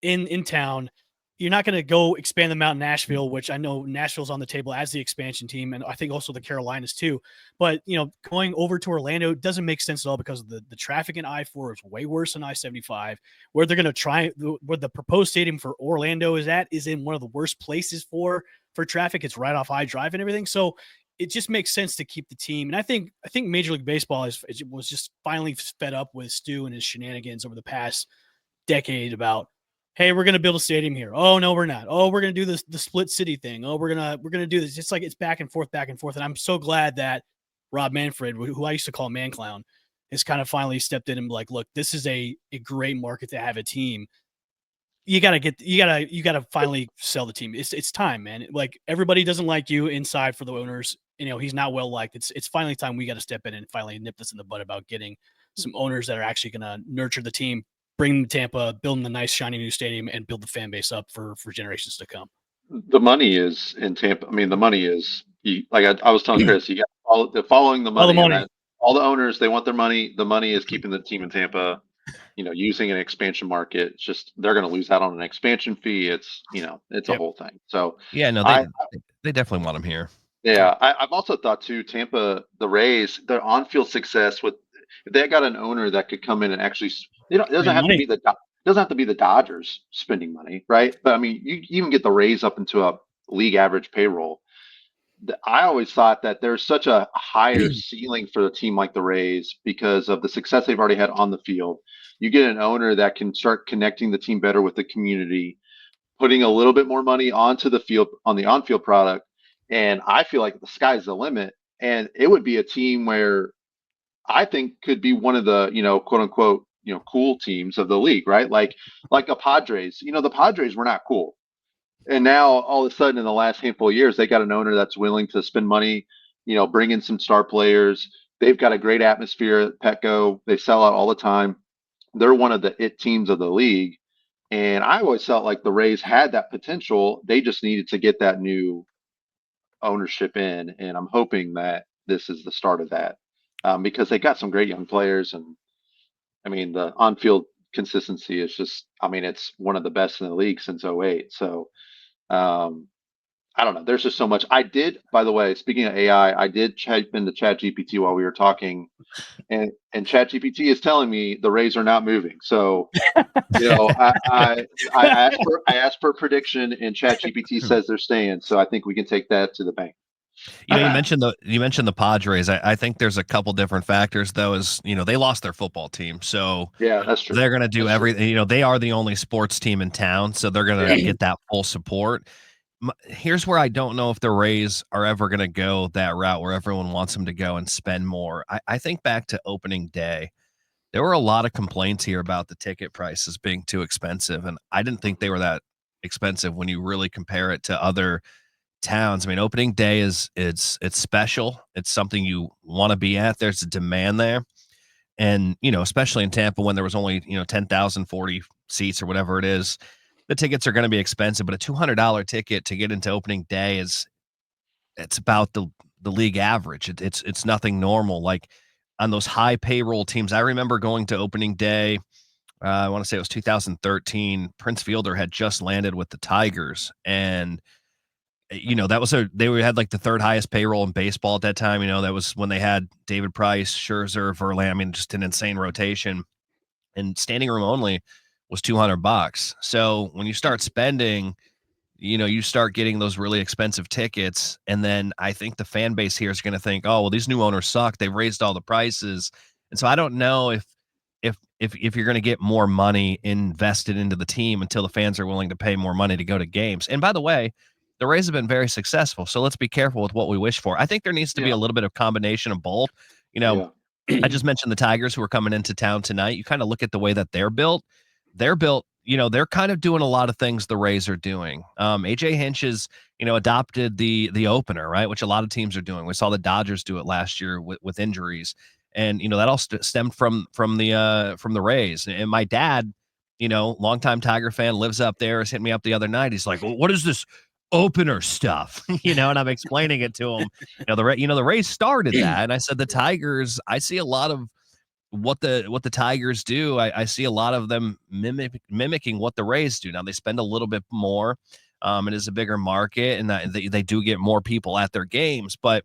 in town. You're not going to go expand them out in Nashville, which I know Nashville's on the table as the expansion team, and I think also the Carolinas too. But going over to Orlando doesn't make sense at all because of the traffic in I-4 is way worse than I-75. Where they're going to where the proposed stadium for Orlando is in one of the worst places for traffic. It's right off I-Drive and everything. So it just makes sense to keep the team. And I think Major League Baseball was just finally fed up with Stu and his shenanigans over the past decade about, hey, we're going to build a stadium here. Oh, no, we're not. Oh, we're going to do the split city thing. Oh, we're going to do this. It's like it's back and forth. And I'm so glad that Rob Manfred, who I used to call Man Clown, has kind of finally stepped in and be like, look, this is a great market to have a team. You gotta finally sell the team. It's time, man. Like everybody doesn't like you inside for the owners. He's not well liked. It's finally time we got to step in and finally nip this in the bud about getting some owners that are actually going to nurture the team, bring them to Tampa, build them a nice shiny new stadium, and build the fan base up for generations to come. The money is in Tampa. I mean, the money is like I was telling Chris, you got following the money. All the owners, they want their money. The money is keeping the team in Tampa. Using an expansion market, it's just they're going to lose out on an expansion fee. It's a whole thing. So yeah, no, they definitely want them here. Yeah, I've also thought too. Tampa, the Rays, their on-field success if they got an owner that could come in and actually, it doesn't have to be the Dodgers spending money, right? But I mean, you even get the Rays up into a league average payroll. I always thought that there's such a higher ceiling for a team like the Rays because of the success they've already had on the field. You get an owner that can start connecting the team better with the community. putting a little bit more money onto the field on the on-field product. And I feel like the sky's the limit. And it would be a team where I think could be one of the, quote unquote, cool teams of the league, right? Like a Padres. The Padres were not cool. And now all of a sudden in the last handful of years, they got an owner that's willing to spend money, bring in some star players. They've got a great atmosphere at Petco. They sell out all the time. They're one of the it teams of the league. And I always felt like the Rays had that potential. They just needed to get that new ownership in. And I'm hoping that this is the start of that, because they got some great young players. And I mean, the on-field consistency is just, it's one of the best in the league since '08. So I don't know. There's just so much. I did, by the way, speaking of AI, I did type into ChatGPT while we were talking, and ChatGPT is telling me the Rays are not moving. So, I asked for a prediction, and ChatGPT says they're staying. So I think we can take that to the bank. You mentioned the Padres. I think there's a couple different factors though. They lost their football team, so yeah, that's true. They're going to do everything. They are the only sports team in town, so they're going to get that full support. Here's where I don't know if the Rays are ever going to go that route where everyone wants them to go and spend more. I think back to opening day, there were a lot of complaints here about the ticket prices being too expensive, and I didn't think they were that expensive when you really compare it to other towns. Opening day it's special. It's something you want to be at. There's a demand there. And, especially in Tampa when there was only, 10,040 seats or whatever it is, the tickets are going to be expensive, but a $200 ticket to get into opening day it's about the league average. It's nothing normal. Like on those high payroll teams, I remember going to opening day. I want to say it was 2013. Prince Fielder had just landed with the Tigers, and they had like the third highest payroll in baseball at that time. That was when they had David Price, Scherzer, Verlander, just an insane rotation, and standing room only was $200. So when you start spending, you start getting those really expensive tickets. And then I think the fan base here is going to think, oh, well, these new owners suck. They've raised all the prices. And so I don't know if you're going to get more money invested into the team until the fans are willing to pay more money to go to games. And by the way, the Rays have been very successful, so let's be careful with what we wish for. I think there needs to be a little bit of combination of both. I just mentioned the Tigers who are coming into town tonight. You kind of look at the way that they're built. They're kind of doing a lot of things the Rays are doing. AJ Hinch is, adopted the opener, right, which a lot of teams are doing. We saw the Dodgers do it last year with injuries, and that all stemmed from the Rays. And my dad, longtime Tiger fan, lives up there, has hit me up the other night. He's like, well, what is this opener stuff? And I'm explaining it to him. The Rays started that, and I said the Tigers, I see a lot of what the Tigers do. I see a lot of them mimicking what the Rays do. Now they spend a little bit more. It is a bigger market, and they do get more people at their games, but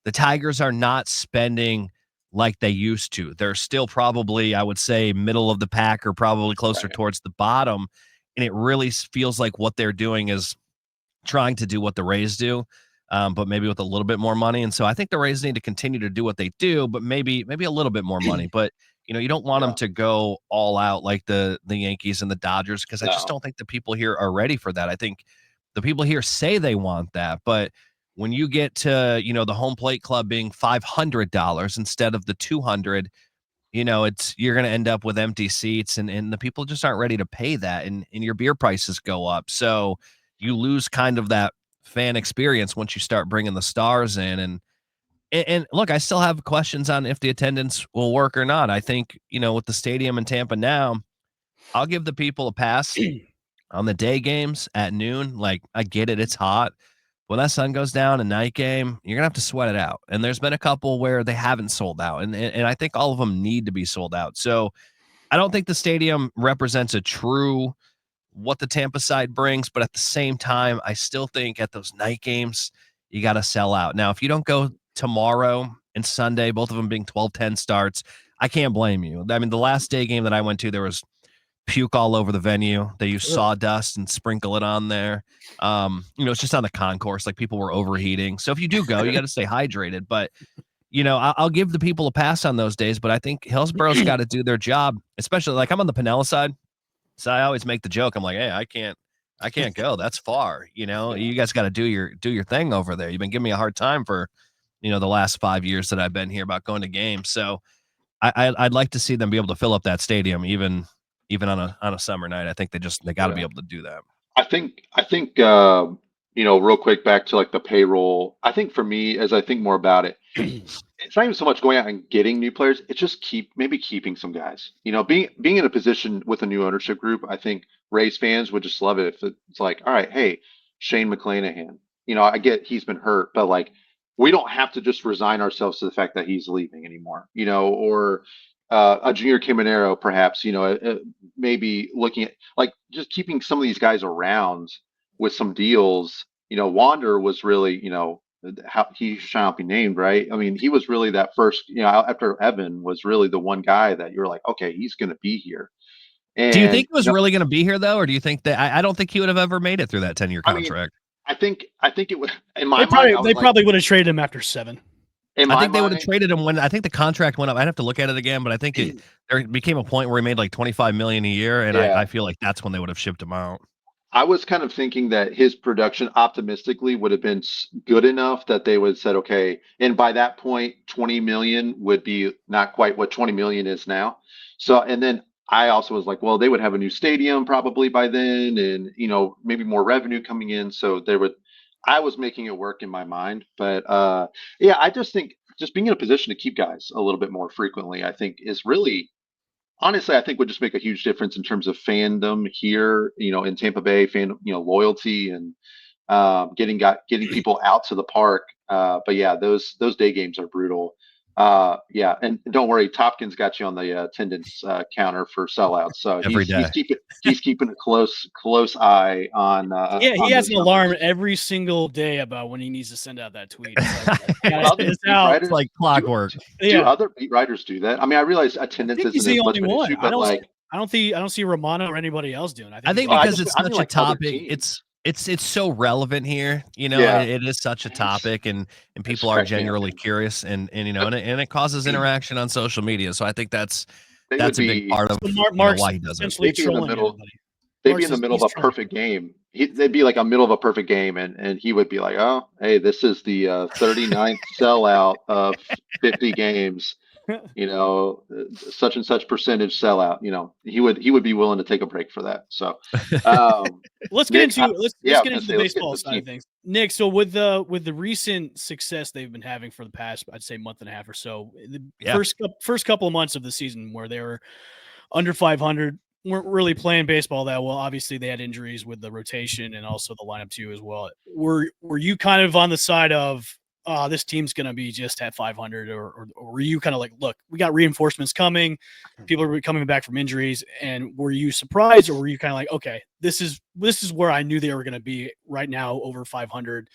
the Tigers are not spending like they used to. They're still probably, I would say, middle of the pack or probably closer towards the bottom. And it really feels like what they're doing is trying to do what the Rays do, but maybe with a little bit more money. And so I think the Rays need to continue to do what they do, but maybe a little bit more money. But you don't want them to go all out like the Yankees and the Dodgers, because I just don't think the people here are ready for that. I think the people here say they want that, but when you get to the home plate club being $500 instead of the $200, you're going to end up with empty seats, and the people just aren't ready to pay that, and your beer prices go up. So you lose kind of that fan experience once you start bringing the stars in. And look, I still have questions on if the attendance will work or not. I think, with the stadium in Tampa now, I'll give the people a pass on the day games at noon. Like, I get it. It's hot. When that sun goes down, a night game, you're going to have to sweat it out. And there's been a couple where they haven't sold out. And I think all of them need to be sold out. So I don't think the stadium represents a true what the Tampa side brings, but at the same time, I still think at those night games, you got to sell out. Now, if you don't go tomorrow and Sunday, both of them being 12-10 starts, I can't blame you. I mean, the last day game that I went to, there was puke all over the venue. They used sawdust and sprinkle it on there. It's just on the concourse, like people were overheating. So if you do go, you got to stay hydrated. But, I'll give the people a pass on those days, but I think Hillsboro's got to do their job, especially like I'm on the Pinella side. So I always make the joke. I'm like, hey, I can't I can't go. That's far. You guys got to do your thing over there. You've been giving me a hard time for, the last 5 years that I've been here about going to games. So I'd like to see them be able to fill up that stadium, even on a summer night. I think they got to be able to do that. I think, real quick back to like the payroll. I think for me, as I think more about it, it's not even so much going out and getting new players. It's just keeping some guys. Being in a position with a new ownership group, I think Rays fans would just love it if it's like, all right, hey, Shane McClanahan. I get he's been hurt, but like we don't have to just resign ourselves to the fact that he's leaving anymore. Or a Junior Caminero, perhaps. Maybe looking at like just keeping some of these guys around with some deals. Wander was really, how he shall not be named, right? I mean, he was really that first, after Evan was really the one guy that you're like, okay, he's going to be here. And, do you think he was really going to be here though, or do you think that I don't think he would have ever made it through that 10-year contract? I think it would. In my mind, they probably would have traded him after 7. I think they would have traded him when I think the contract went up. I'd have to look at it again, but I think there became a point where he made like $25 million a year, and I feel like that's when they would have shipped him out. I was kind of thinking that his production optimistically would have been good enough that they would have said, okay, and by that point, 20 million would be not quite what 20 million is now. So, and then I also was like, well, they would have a new stadium probably by then, and maybe more revenue coming in. So I was making it work in my mind, but I just think just being in a position to keep guys a little bit more frequently, I think is really. Honestly, I think would just make a huge difference in terms of fandom here, in Tampa Bay, loyalty and getting people out to the park. But yeah, those day games are brutal. And don't worry, Topkins got you on the attendance counter for sellouts. So he's keeping a close eye on. He has an alarm every single day about when he needs to send out that tweet. It's like clockwork. Do other beat writers do that? I mean, I realize attendance isn't the as much only of an one. issue, but I don't see Romano or anybody else doing it. I think because it's such a topic. It's so relevant here, it is such a topic and people are genuinely curious and it causes interaction on social media. So I think that's a big part of why he does it. They'd be in the middle of a perfect game. They'd be like a middle of a perfect game and he would be like, oh, hey, this is the 39th sellout of 50 games. Such and such percentage sellout. He would be willing to take a break for that. So let's get into the baseball side of things, Nick. So with the recent success they've been having for the past, I'd say month and a half or so, first couple of months of the season where they were under 500, weren't really playing baseball that well. Obviously, they had injuries with the rotation and also the lineup too as well. Were you kind of on the side of this team's going to be just at 500 or were you kind of like, look, we got reinforcements coming, people are coming back from injuries, and were you surprised or were you kind of like, okay, this is where I knew they were going to be right now, over 500,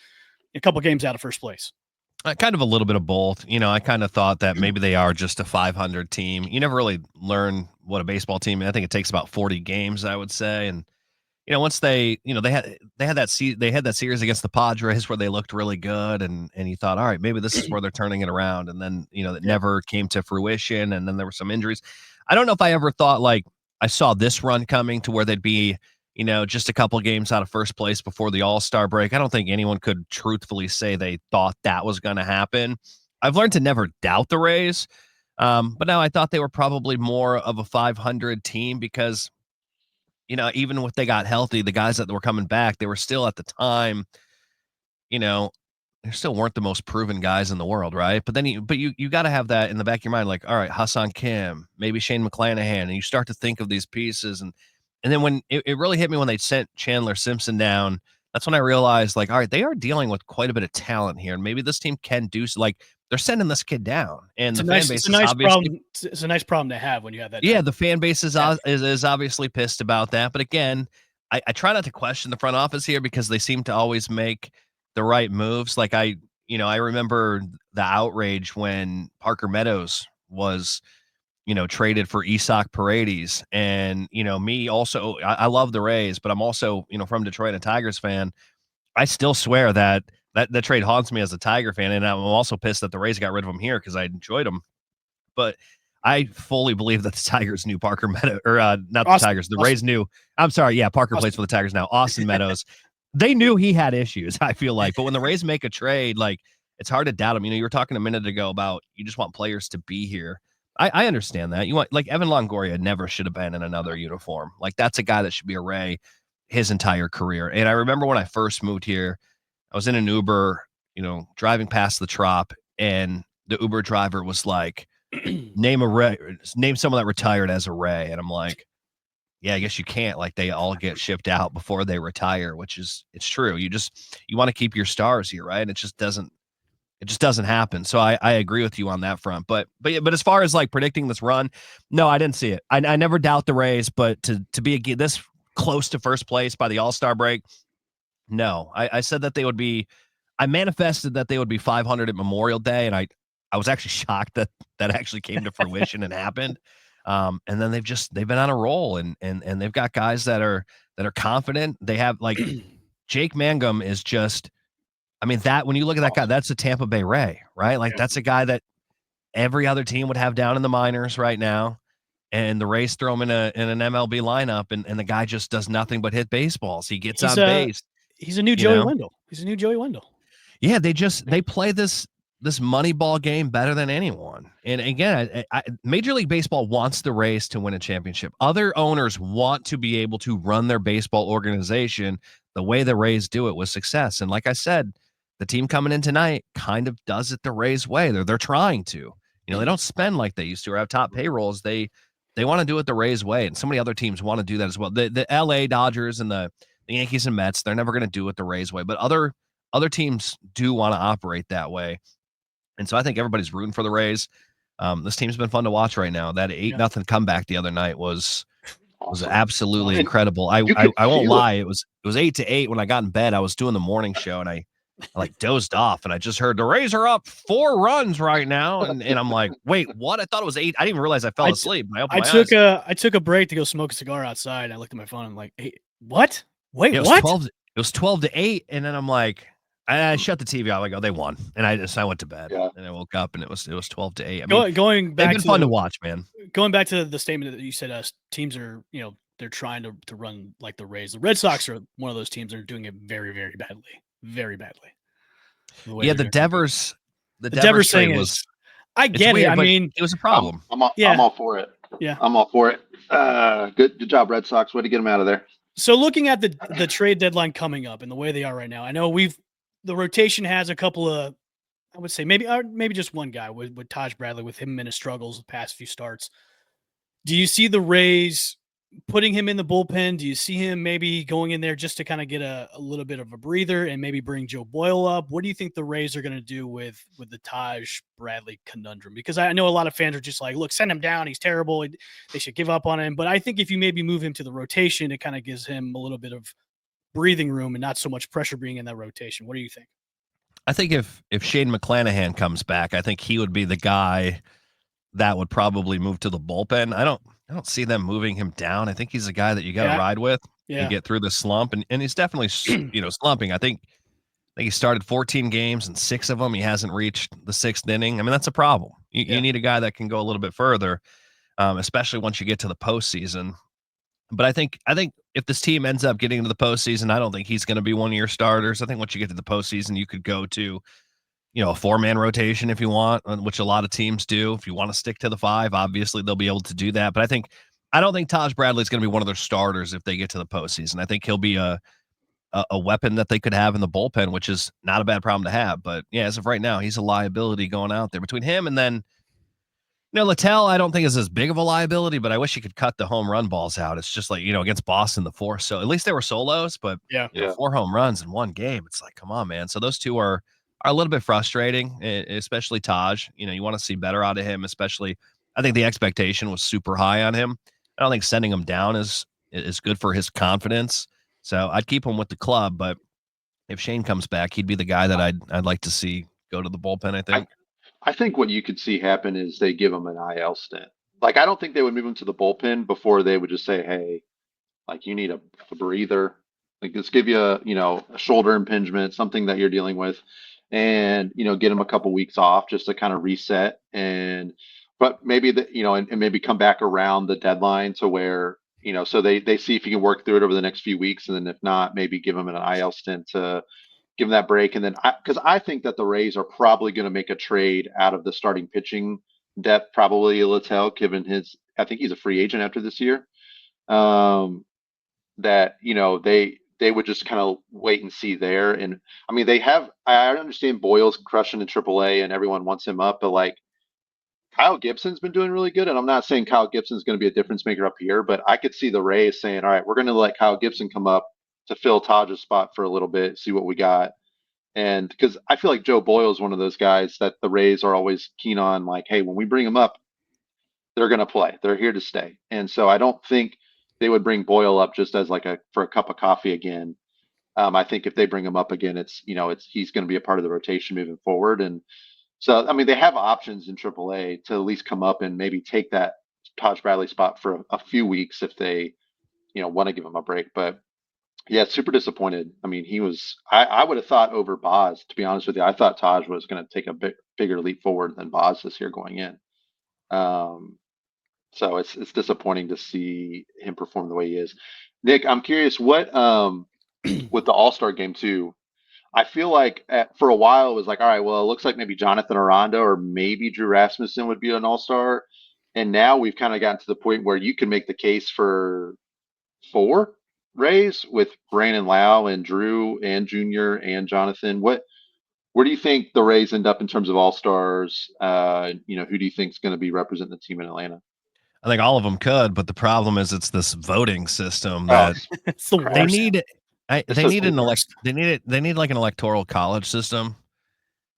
a couple games out of first place? Kind of a little bit of both. I kind of thought that maybe they are just a 500 team. You never really learn what a baseball team is. I think it takes about 40 games, I would say. And, once they had that series against the Padres where they looked really good and you thought, all right, maybe this is where they're turning it around. And then, it never came to fruition. And then there were some injuries. I don't know if I ever thought like I saw this run coming to where they'd be, just a couple games out of first place before the All-Star break. I don't think anyone could truthfully say they thought that was going to happen. I've learned to never doubt the Rays. But now I thought they were probably more of a 500 team because, even when they got healthy, the guys that were coming back, they were still at the time, they still weren't the most proven guys in the world, right? But then you got to have that in the back of your mind, like, all right, Hassan Kim, maybe Shane McClanahan, and you start to think of these pieces. And then when it really hit me when they sent Chandler Simpson down, that's when I realized, like, all right, they are dealing with quite a bit of talent here, and maybe this team can do like they're sending this kid down, and the fan base it's a nice problem. It's a nice problem to have when you have that. Yeah, the fan base is obviously pissed about that, but again, I try not to question the front office here because they seem to always make the right moves. Like I remember the outrage when Parker Meadows was, traded for Isak Paredes. And, me also, I love the Rays, but I'm also, from Detroit, a Tigers fan. I still swear that trade haunts me as a Tiger fan. And I'm also pissed that the Rays got rid of him here because I enjoyed him. But I fully believe that the Tigers knew Parker Meadows, or not the Tigers, the Rays knew. I'm sorry, yeah, Parker plays for the Tigers now. Austin Meadows, they knew he had issues. I feel like, but when the Rays make a trade, like it's hard to doubt him. You were talking a minute ago about you just want players to be here. I understand that. You want like Evan Longoria never should have been in another uniform. Like that's a guy that should be a Ray his entire career. And I remember when I first moved here, I was in an Uber, driving past the Trop, and the Uber driver was like, name someone that retired as a Ray. And I'm like, yeah, I guess you can't. Like they all get shipped out before they retire, it's true. You want to keep your stars here, right? It just doesn't happen. So I agree with you on that front. But as far as like predicting this run, no, I didn't see it. I never doubt the Rays, but to be this close to first place by the All-Star break, no. I said that they would be. I manifested that they would be 500 at Memorial Day, and I was actually shocked that actually came to fruition and happened. And then they've been on a roll, and they've got guys that are confident. They have like Jake Mangum is just. I mean, that when you look at that guy, that's a Tampa Bay Ray, right? Like that's a guy that every other team would have down in the minors right now. And the Rays throw him in an MLB lineup, and the guy just does nothing but hit baseballs. He gets on base. He's a new Joey Wendell. He's a new Joey Wendell. Yeah, they play this money ball game better than anyone. And again, Major League Baseball wants the Rays to win a championship. Other owners want to be able to run their baseball organization the way the Rays do it with success. And like I said, the team coming in tonight kind of does it the Rays way. They're trying to. They don't spend like they used to or have top payrolls. They want to do it the Rays way, and so many other teams want to do that as well. The LA Dodgers and the Yankees and Mets, they're never going to do it the Rays way, but other teams do want to operate that way. And so I think everybody's rooting for the Rays. This team's been fun to watch right now. That 8-0 comeback the other night was absolutely incredible. I won't lie. It was 8-8 when I got in bed. I was doing the morning show, and I like dozed off, and I just heard the Rays are up 4 runs right now, and I'm like, wait, what? I thought it was 8. I didn't even realize I fell asleep. I took a break to go smoke a cigar outside. I looked at my phone. I'm like, hey, what? Wait, it what? 12, it was 12-8, and then I'm like, I shut the TV off. I go, they won, and I went to bed, and I woke up, and it was 12-8. I mean, going back, they've been fun to watch, man. Going back to the statement that you said, teams are, they're trying to run like the Rays. The Red Sox are one of those teams that are doing it very, very badly, very badly. Yeah, the Devers thing was. I get it. I mean, it was a problem. I'm all for it. Yeah, I'm all for it. Good job, Red Sox. Way to get them out of there. So looking at the trade deadline coming up and the way they are right now, I know the rotation has a couple of, I would say maybe just one guy with Taj Bradley, with him in his struggles the past few starts. Do you see the Rays putting him in the bullpen? Do you see him maybe going in there just to kind of get a little bit of a breather and maybe bring Joe Boyle up? What do you think the Rays are going to do with the Taj Bradley conundrum? Because I know a lot of fans are just like, look, send him down. He's terrible. They should give up on him. But I think if you maybe move him to the rotation, it kind of gives him a little bit of breathing room and not so much pressure being in that rotation. What do you think? I think if Shane McClanahan comes back, I think he would be the guy that would probably move to the bullpen. I don't see them moving him down. I think he's a guy that you got to ride with and get through the slump. And he's definitely, slumping. I think he started 14 games and 6 of them he hasn't reached the 6th inning. I mean, that's a problem. You need a guy that can go a little bit further, especially once you get to the postseason. But I think if this team ends up getting into the postseason, I don't think he's going to be one of your starters. I think once you get to the postseason, you could go to, a 4-man rotation if you want, which a lot of teams do. If you want to stick to the 5, obviously they'll be able to do that. But I don't think Taj Bradley is going to be one of their starters if they get to the postseason. I think he'll be a weapon that they could have in the bullpen, which is not a bad problem to have. But yeah, as of right now, he's a liability going out there. Between him and then, Littell, I don't think is as big of a liability, but I wish he could cut the home run balls out. It's just like, against Boston, the 4. So at least they were solos, but 4 home runs in one game. It's like, come on, man. So those two are a little bit frustrating, especially Taj. You want to see better out of him, especially I think the expectation was super high on him. I don't think sending him down is good for his confidence. So I'd keep him with the club, but if Shane comes back, he'd be the guy that I'd like to see go to the bullpen, I think. I think what you could see happen is they give him an IL stint. Like, I don't think they would move him to the bullpen before they would just say, hey, like, you need a breather. Like, let's give you a shoulder impingement, something that you're dealing with, and, get him a couple weeks off just to kind of reset. And but maybe and maybe come back around the deadline to where, so they see if you can work through it over the next few weeks. And then if not, maybe give him an IL stint to give him that break. And then because I think that the Rays are probably going to make a trade out of the starting pitching depth, probably Littell, given I think he's a free agent after this year. That, they would just kind of wait and see there. And I mean, I understand Boyle's crushing in AAA and everyone wants him up, but like Kyle Gibson's been doing really good. And I'm not saying Kyle Gibson's going to be a difference maker up here, but I could see the Rays saying, all right, we're going to let Kyle Gibson come up to fill Taj's spot for a little bit, see what we got. And because I feel like Joe Boyle is one of those guys that the Rays are always keen on, like, hey, when we bring him up, they're going to play. They're here to stay. And so I don't think they would bring Boyle up just as for a cup of coffee again. I think if they bring him up again, he's going to be a part of the rotation moving forward. And so, I mean, they have options in AAA to at least come up and maybe take that Taj Bradley spot for a few weeks if they, want to give him a break. But yeah, super disappointed. I mean, I would have thought over Boz, to be honest with you. I thought Taj was going to take a bigger leap forward than Boz this year going in. So it's disappointing to see him perform the way he is. Nick, I'm curious what with the All-Star game too. I feel like for a while it was like, all right, well, it looks like maybe Jonathan Aranda or maybe Drew Rasmussen would be an All-Star, and now we've kind of gotten to the point where you can make the case for 4 Rays with Brandon Lau and Drew and Junior and Jonathan. Where do you think the Rays end up in terms of All-Stars? Who do you think is going to be representing the team in Atlanta? I think all of them could, but the problem is it's this voting system that they need. They need like an electoral college system,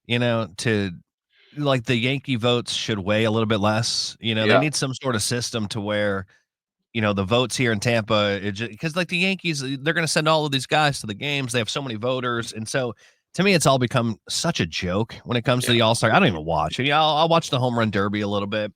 to like the Yankee votes should weigh a little bit less. They need some sort of system to where, the votes here in Tampa, because like the Yankees, they're going to send all of these guys to the games. They have so many voters. And so to me, it's all become such a joke when it comes to the All-Star. I don't even watch. I'll watch the home run derby a little bit,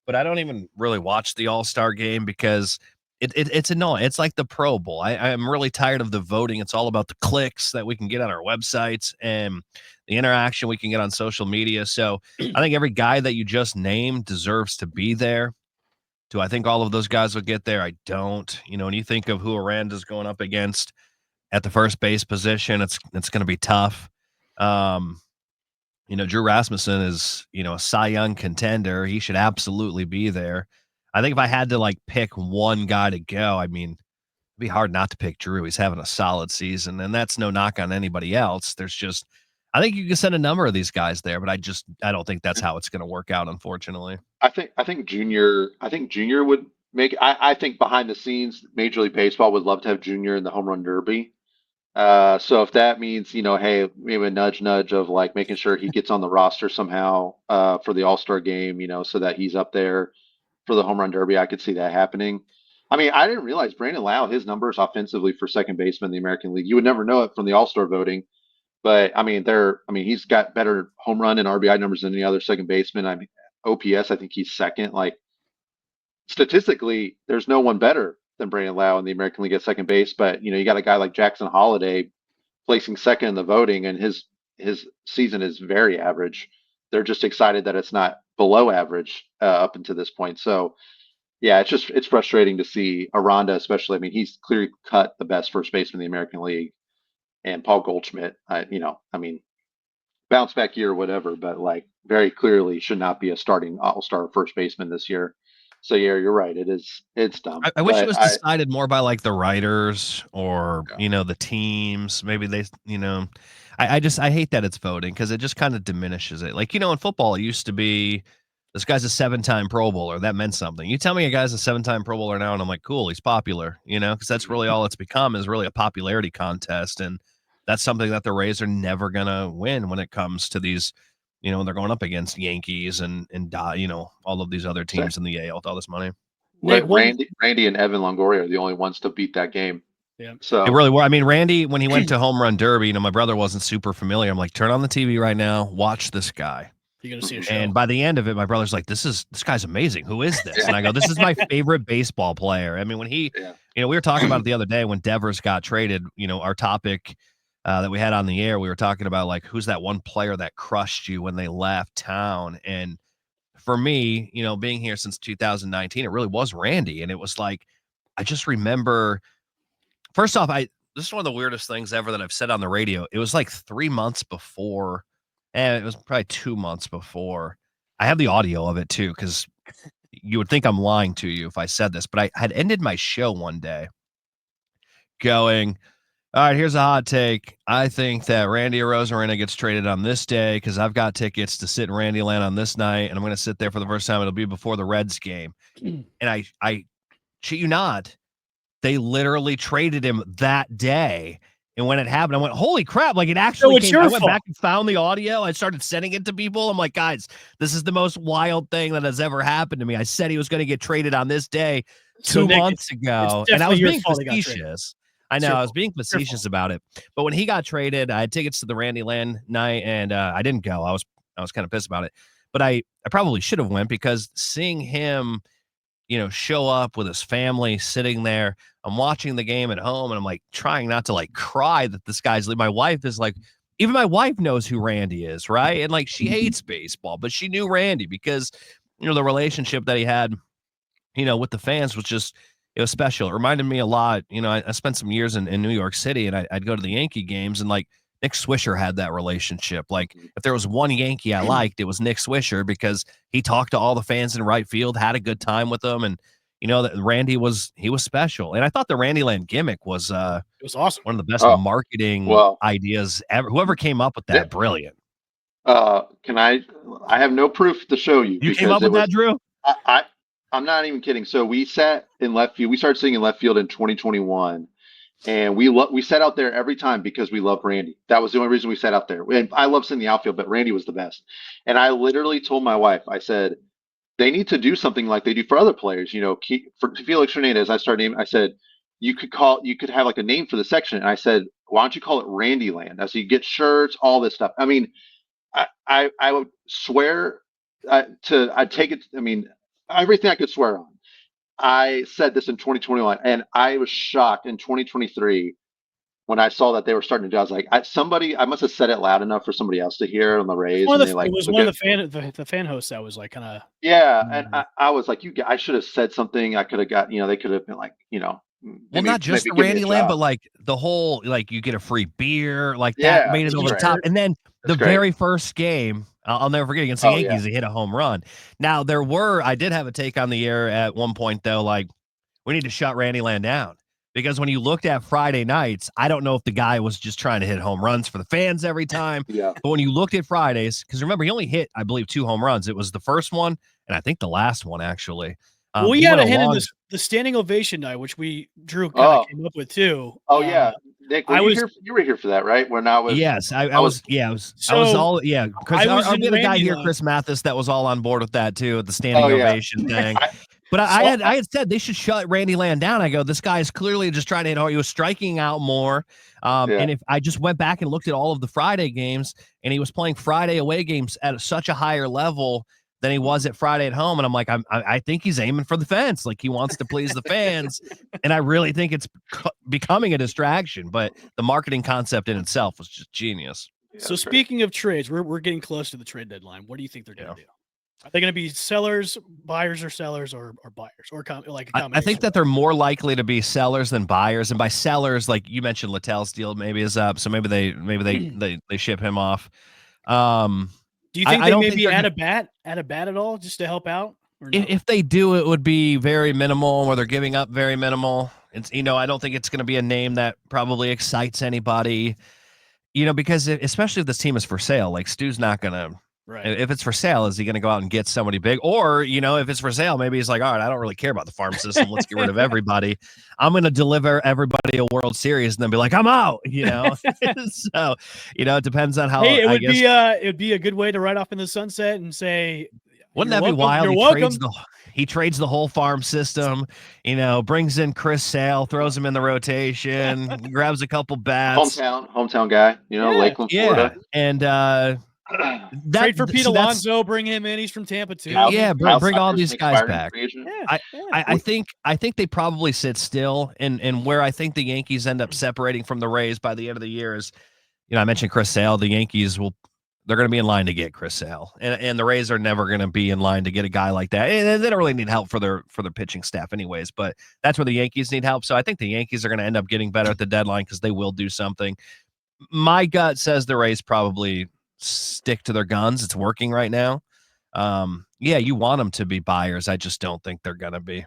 but I don't even really watch the All-Star game because it's annoying. It's like the Pro Bowl. I'm really tired of the voting. It's all about the clicks that we can get on our websites and the interaction we can get on social media. So I think every guy that you just named deserves to be there. Do I think all of those guys will get there? I don't. When you think of who Aranda's going up against at the first base position, it's going to be tough. Drew Rasmussen is, a Cy Young contender. He should absolutely be there. I think if I had to like pick one guy to go, I mean, it'd be hard not to pick Drew. He's having a solid season, and that's no knock on anybody else. I think you can send a number of these guys there, but I don't think that's how it's going to work out, unfortunately. I think Junior would make. I think behind the scenes, Major League Baseball would love to have Junior in the home run derby. So if that means, hey, maybe a nudge of like making sure he gets on the roster somehow for the All-Star game, so that he's up there for the home run derby, I could see that happening. I mean, I didn't realize Brandon Lau, his numbers offensively for second baseman in the American League, you would never know it from the All-Star voting. But I mean, he's got better home run and RBI numbers than any other second baseman. I mean, OPS, I think he's second. Like statistically, there's no one better than Brandon Lau in the American League at second base. But you got a guy like Jackson Holliday placing second in the voting, and his season is very average. They're just excited that it's not below average up until this point. So yeah, it's frustrating to see Aranda, especially. I mean, he's clearly cut the best first baseman in the American League, and Paul Goldschmidt. Bounce back year or whatever, but like very clearly should not be a starting All-Star first baseman this year. So yeah, you're right. It's dumb. I wish it was decided more by like the writers or the teams. Maybe they I hate that it's voting because it just kind of diminishes it. Like in football, it used to be this guy's a 7-time Pro Bowler. That meant something. You tell me a guy's a 7-time Pro Bowler now, and I'm like, cool, he's popular. Because that's really all it's become is really a popularity contest, and that's something that the Rays are never gonna win when it comes to these. They're going up against Yankees and all of these other teams in the AL with all this money. Randy and Evan Longoria are the only ones to beat that game. Yeah. So it really were. I mean, Randy, when he went to home run derby, my brother wasn't super familiar. I'm like, turn on the TV right now, watch this guy. You're gonna see a show. And by the end of it, my brother's like, this guy's amazing. Who is this? And I go, this is my favorite baseball player. I mean, when we were talking about it the other day when Devers got traded, our topic that we had on the air, we were talking about like, who's that one player that crushed you when they left town? And for me, being here since 2019, it really was Randy. And it was like, I just remember, first off, this is one of the weirdest things ever that I've said on the radio. It was like 3 months before, and it was probably 2 months before. I have the audio of it too, because you would think I'm lying to you if I said this, but I had ended my show one day going, all right, here's a hot take. I think that Randy Arozarena gets traded on this day because I've got tickets to sit in Randyland on this night, and I'm going to sit there for the first time. It'll be before the Reds game. And I cheat you not, they literally traded him that day. And when it happened, I went, holy crap, like it actually came. I went back and found the audio. I started sending it to people. I'm like, guys, this is the most wild thing that has ever happened to me. I said he was going to get traded on this day 2 months ago. And I was being facetious. I know, I was being facetious about it. But when he got traded, I had tickets to the Randy Land night, and I didn't go. I was kind of pissed about it. But I probably should have went, because seeing him, show up with his family sitting there, I'm watching the game at home, and I'm like trying not to like cry that this guy's leaving. My wife is like, even my wife knows who Randy is, right? And like, she hates baseball, but she knew Randy because, the relationship that he had, with the fans was just, it was special. It reminded me a lot. I spent some years in New York City, and I'd go to the Yankee games, and like Nick Swisher had that relationship. Like if there was one Yankee I liked, it was Nick Swisher, because he talked to all the fans in right field, had a good time with them. And, that Randy he was special. And I thought the Randyland gimmick was, it was awesome. One of the best marketing ideas ever. Whoever came up with that, brilliant. I have no proof to show you. You came up with that, Drew? I'm not even kidding. So we sat in left field. We started sitting in left field in 2021, and we sat out there every time because we love Randy. That was the only reason we sat out there. And I love sitting in the outfield, but Randy was the best. And I literally told my wife, I said, they need to do something like they do for other players. For Felix Hernandez, I said, you could have like a name for the section. And I said, why don't you call it Randy Land? As you get shirts, all this stuff. I mean, I would swear I'd take it. I mean, everything I could swear on. I said this in 2021, and I was shocked in 2023 when I saw that they were starting to do. I was like, I must have said it loud enough for somebody else to hear on the Rays. It was one of the fan hosts that was like kind of. Yeah, and I was like, I should have said something. I could have got, they could have been like, well, not just the Randy Land, but like the whole, like you get a free beer, like that made it over the top. And then the very first game, I'll never forget, against the Yankees, he hit a home run. Now I did have a take on the air at one point though, like we need to shut Randy Land down, because when you looked at Friday nights, I don't know if the guy was just trying to hit home runs for the fans every time. But when you looked at Fridays, because remember, he only hit, I believe, 2 home runs. It was the first one, and I think the last one actually. We had a hit in the standing ovation night, which Drew kind of came up with too. Oh yeah, Nick, you were here for that, right? When I was, yes, I was all, yeah. Because our guy here, Chris Mathis, that was all on board with that too, the standing ovation thing. But I had said they should shut Randy Land down. I go, this guy is clearly just trying to hit hard. He was striking out more. And if I just went back and looked at all of the Friday games, and he was playing Friday away games at such a higher level than he was at Friday at home. And I'm like, I think he's aiming for the fence. Like he wants to please the fans. And I really think it's becoming a distraction, but the marketing concept in itself was just genius. So speaking of trades, we're getting close to the trade deadline. What do you think they're going to do? Are they going to be sellers, buyers, or sellers, or buyers, or like a combination? I think that they're more likely to be sellers than buyers. And by sellers, like you mentioned, Lattel's deal maybe is up. So maybe they ship him off. Do you think they maybe add a bat at all just to help out? Or no? If they do, it would be very minimal, or they're giving up very minimal. It's, I don't think it's going to be a name that probably excites anybody, because especially if this team is for sale, like Stu's not going to, if it's for sale, is he going to go out and get somebody big? Or, if it's for sale, maybe he's like, all right, I don't really care about the farm system. Let's get rid of everybody. I'm going to deliver everybody a World Series and then be like, I'm out, So, it depends on how. Hey, it would be a good way to ride off in the sunset and say, wouldn't that be wild? He trades the whole farm system, brings in Chris Sale, throws him in the rotation, grabs a couple bats. Hometown guy, Lakeland, Florida. And, trade for Pete Alonso, bring him in. He's from Tampa too. Bring all these guys back. I think they probably sit still, and where I think the Yankees end up separating from the Rays by the end of the year is, I mentioned Chris Sale. The Yankees will they're going to be in line to get Chris Sale, and the Rays are never going to be in line to get a guy like that. And they don't really need help for their pitching staff anyways, but that's where the Yankees need help. So I think the Yankees are going to end up getting better at the deadline because they will do something. My gut says the Rays probably stick to their guns. It's working right now. Yeah, you want them to be buyers. I just don't think they're going to be.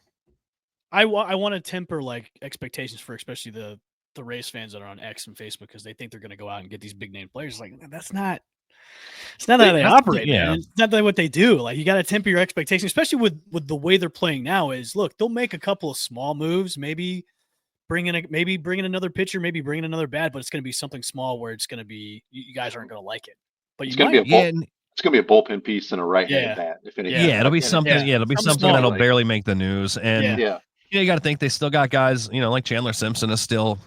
I want to temper like expectations for especially the Rays fans that are on X and Facebook because they think they're going to go out and get these big name players. Like it's not how they operate. Yeah. Man. It's not what they do. Like you got to temper your expectations, especially with the way they're playing now. Is look, they'll make a couple of small moves, maybe bring in another pitcher, maybe bring in another bat, but it's going to be something small where it's going to be you guys aren't going to like it. But it's going to be a bullpen piece and a right-handed bat. If anything. Yeah, it'll be something. Yeah, it'll be something that'll barely make the news. And you got to think they still got guys. Like Chandler Simpson is still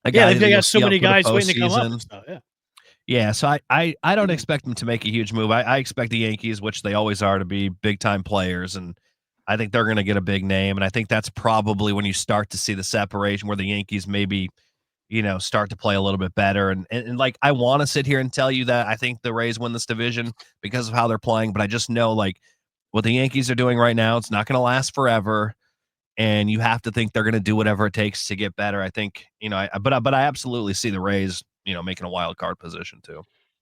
a guy. They got so many guys waiting to come up. And stuff. Yeah. So I don't expect them to make a huge move. I expect the Yankees, which they always are, to be big time players, and I think they're going to get a big name. And I think that's probably when you start to see the separation where the Yankees maybe, start to play a little bit better. And like, I want to sit here and tell you that I think the Rays win this division because of how they're playing, but I just know like what the Yankees are doing right now, it's not going to last forever. And you have to think they're going to do whatever it takes to get better. I think, but I absolutely see the Rays, making a wild card position too.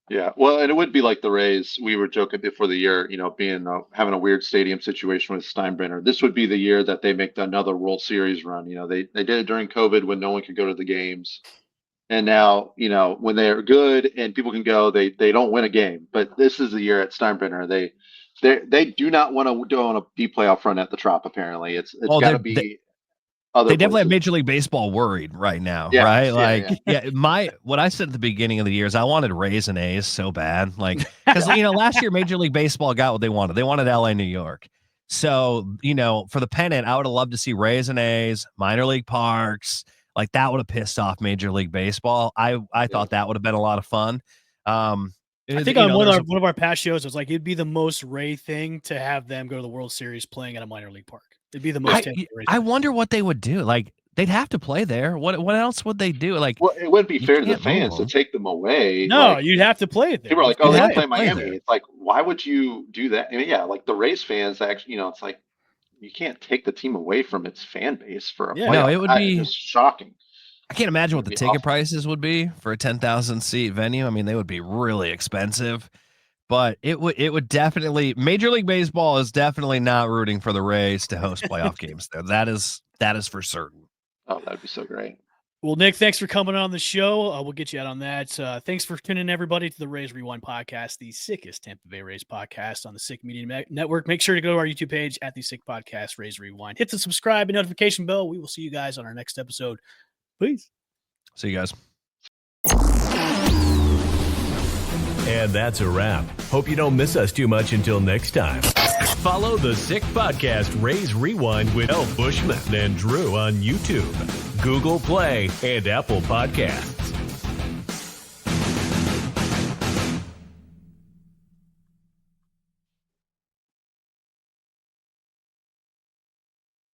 Yeah, well, and it would be like the Rays. We were joking before the year, being having a weird stadium situation with Steinbrenner. This would be the year that they make another World Series run. They did it during COVID when no one could go to the games, and now when they're good and people can go, they don't win a game. But this is the year at Steinbrenner. They do not want to go on a deep playoff run at the Trop. Apparently, it's got to be. They definitely have Major League Baseball worried right now, right? What I said at the beginning of the year is I wanted Rays and A's so bad, like because last year Major League Baseball got what they wanted. They wanted LA, New York. So for the pennant, I would have loved to see Rays and A's, minor league parks, like that would have pissed off Major League Baseball. I thought that would have been a lot of fun. I think on one of our past shows, it was like it'd be the most Ray thing to have them go to the World Series playing at a minor league park. It'd be the most. I wonder what they would do. Like they'd have to play there. What else would they do? Like, well, it wouldn't be fair to the fans to take them away. No, you'd have to play it there. They were like, "Oh, they play Miami." It's like, why would you do that? I mean, like the Rays fans actually, it's like you can't take the team away from its fan base for a playoff. No, it would be just shocking. I can't imagine what the ticket prices would be for a 10,000 seat venue. I mean, they would be really expensive. But it would definitely Major League Baseball is definitely not rooting for the Rays to host playoff games there. That is for certain. Oh, that'd be so great. Well, Nick, thanks for coming on the show. We'll get you out on that. Thanks for tuning in, everybody, to the Rays Rewind podcast, the sickest Tampa Bay Rays podcast on the Sick Media Network. Make sure to go to our YouTube page at the Sick Podcast, Rays Rewind. Hit the subscribe and notification bell. We will see you guys on our next episode. Peace. See you guys. And that's a wrap. Hope you don't miss us too much until next time. Follow the Sick Podcast Rays Rewind with El Bushman and Drew on YouTube, Google Play, and Apple Podcasts.